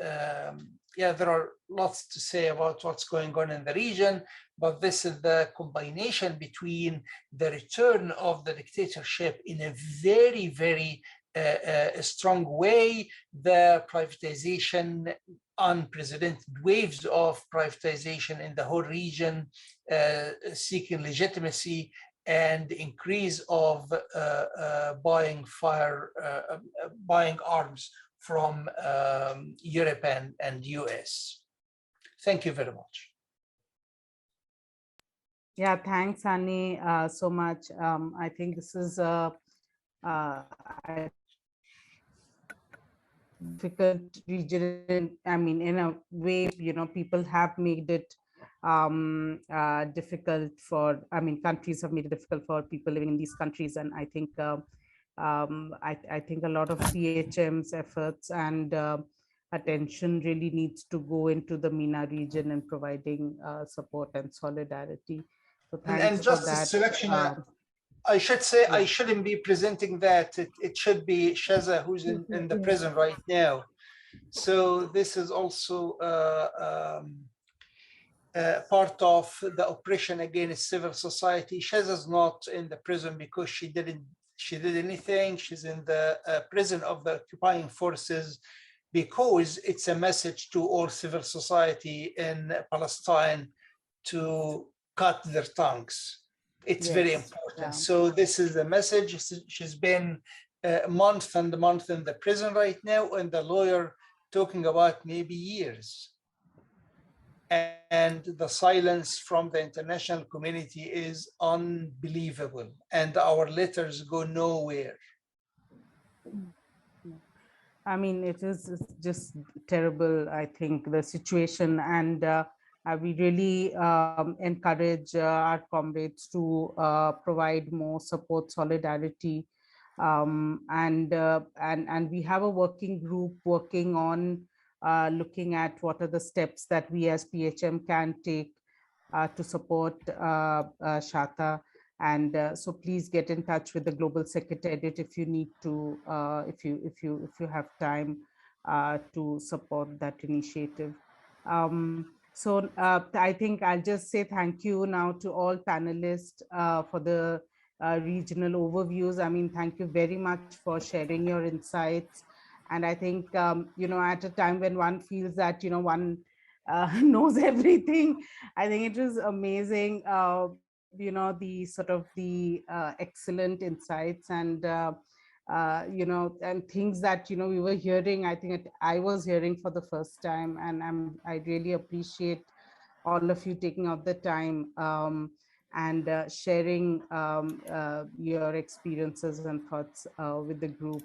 yeah, there are lots to say about what's going on in the region, but this is the combination between the return of the dictatorship in a very, very strong way, the privatization, unprecedented waves of privatization in the whole region, seeking legitimacy, and increase of buying arms from Europe and US. Thank you very much. Yeah, thanks, Annie, so much. I think this is a difficult region. I mean, in a way, you know, people have made it difficult for, countries have made it difficult for people living in these countries. And I think I think a lot of PHM's efforts and attention really needs to go into the MENA region and providing support and solidarity. So thanks and for just a that. selection. I should say Yeah. I shouldn't be presenting that. It should be Shaza, who's in the prison right now. So this is also part of the oppression against civil society. Shaza's not in the prison because she did anything. She's in the prison of the occupying forces because it's a message to all civil society in Palestine to cut their tongues. It's very important. Yeah. So this is the message. She's been a month and a month in the prison right now, and the lawyer talking about maybe years. And the silence from the international community is unbelievable. And our letters go nowhere. It is just terrible, I think, the situation. And we really encourage our comrades to provide more support, solidarity. And we have a working group working on looking at what are the steps that we as PHM can take to support Shata. And so please get in touch with the Global Secretariat if you need to, if you have time to support that initiative. So I think I'll just say thank you now to all panelists for the regional overviews. Thank you very much for sharing your insights. And I think, at a time when one feels that, one knows everything, I think it was amazing, the excellent insights and, and things that, we were hearing, I think I was hearing for the first time. And I really appreciate all of you taking out the time and sharing your experiences and thoughts with the group.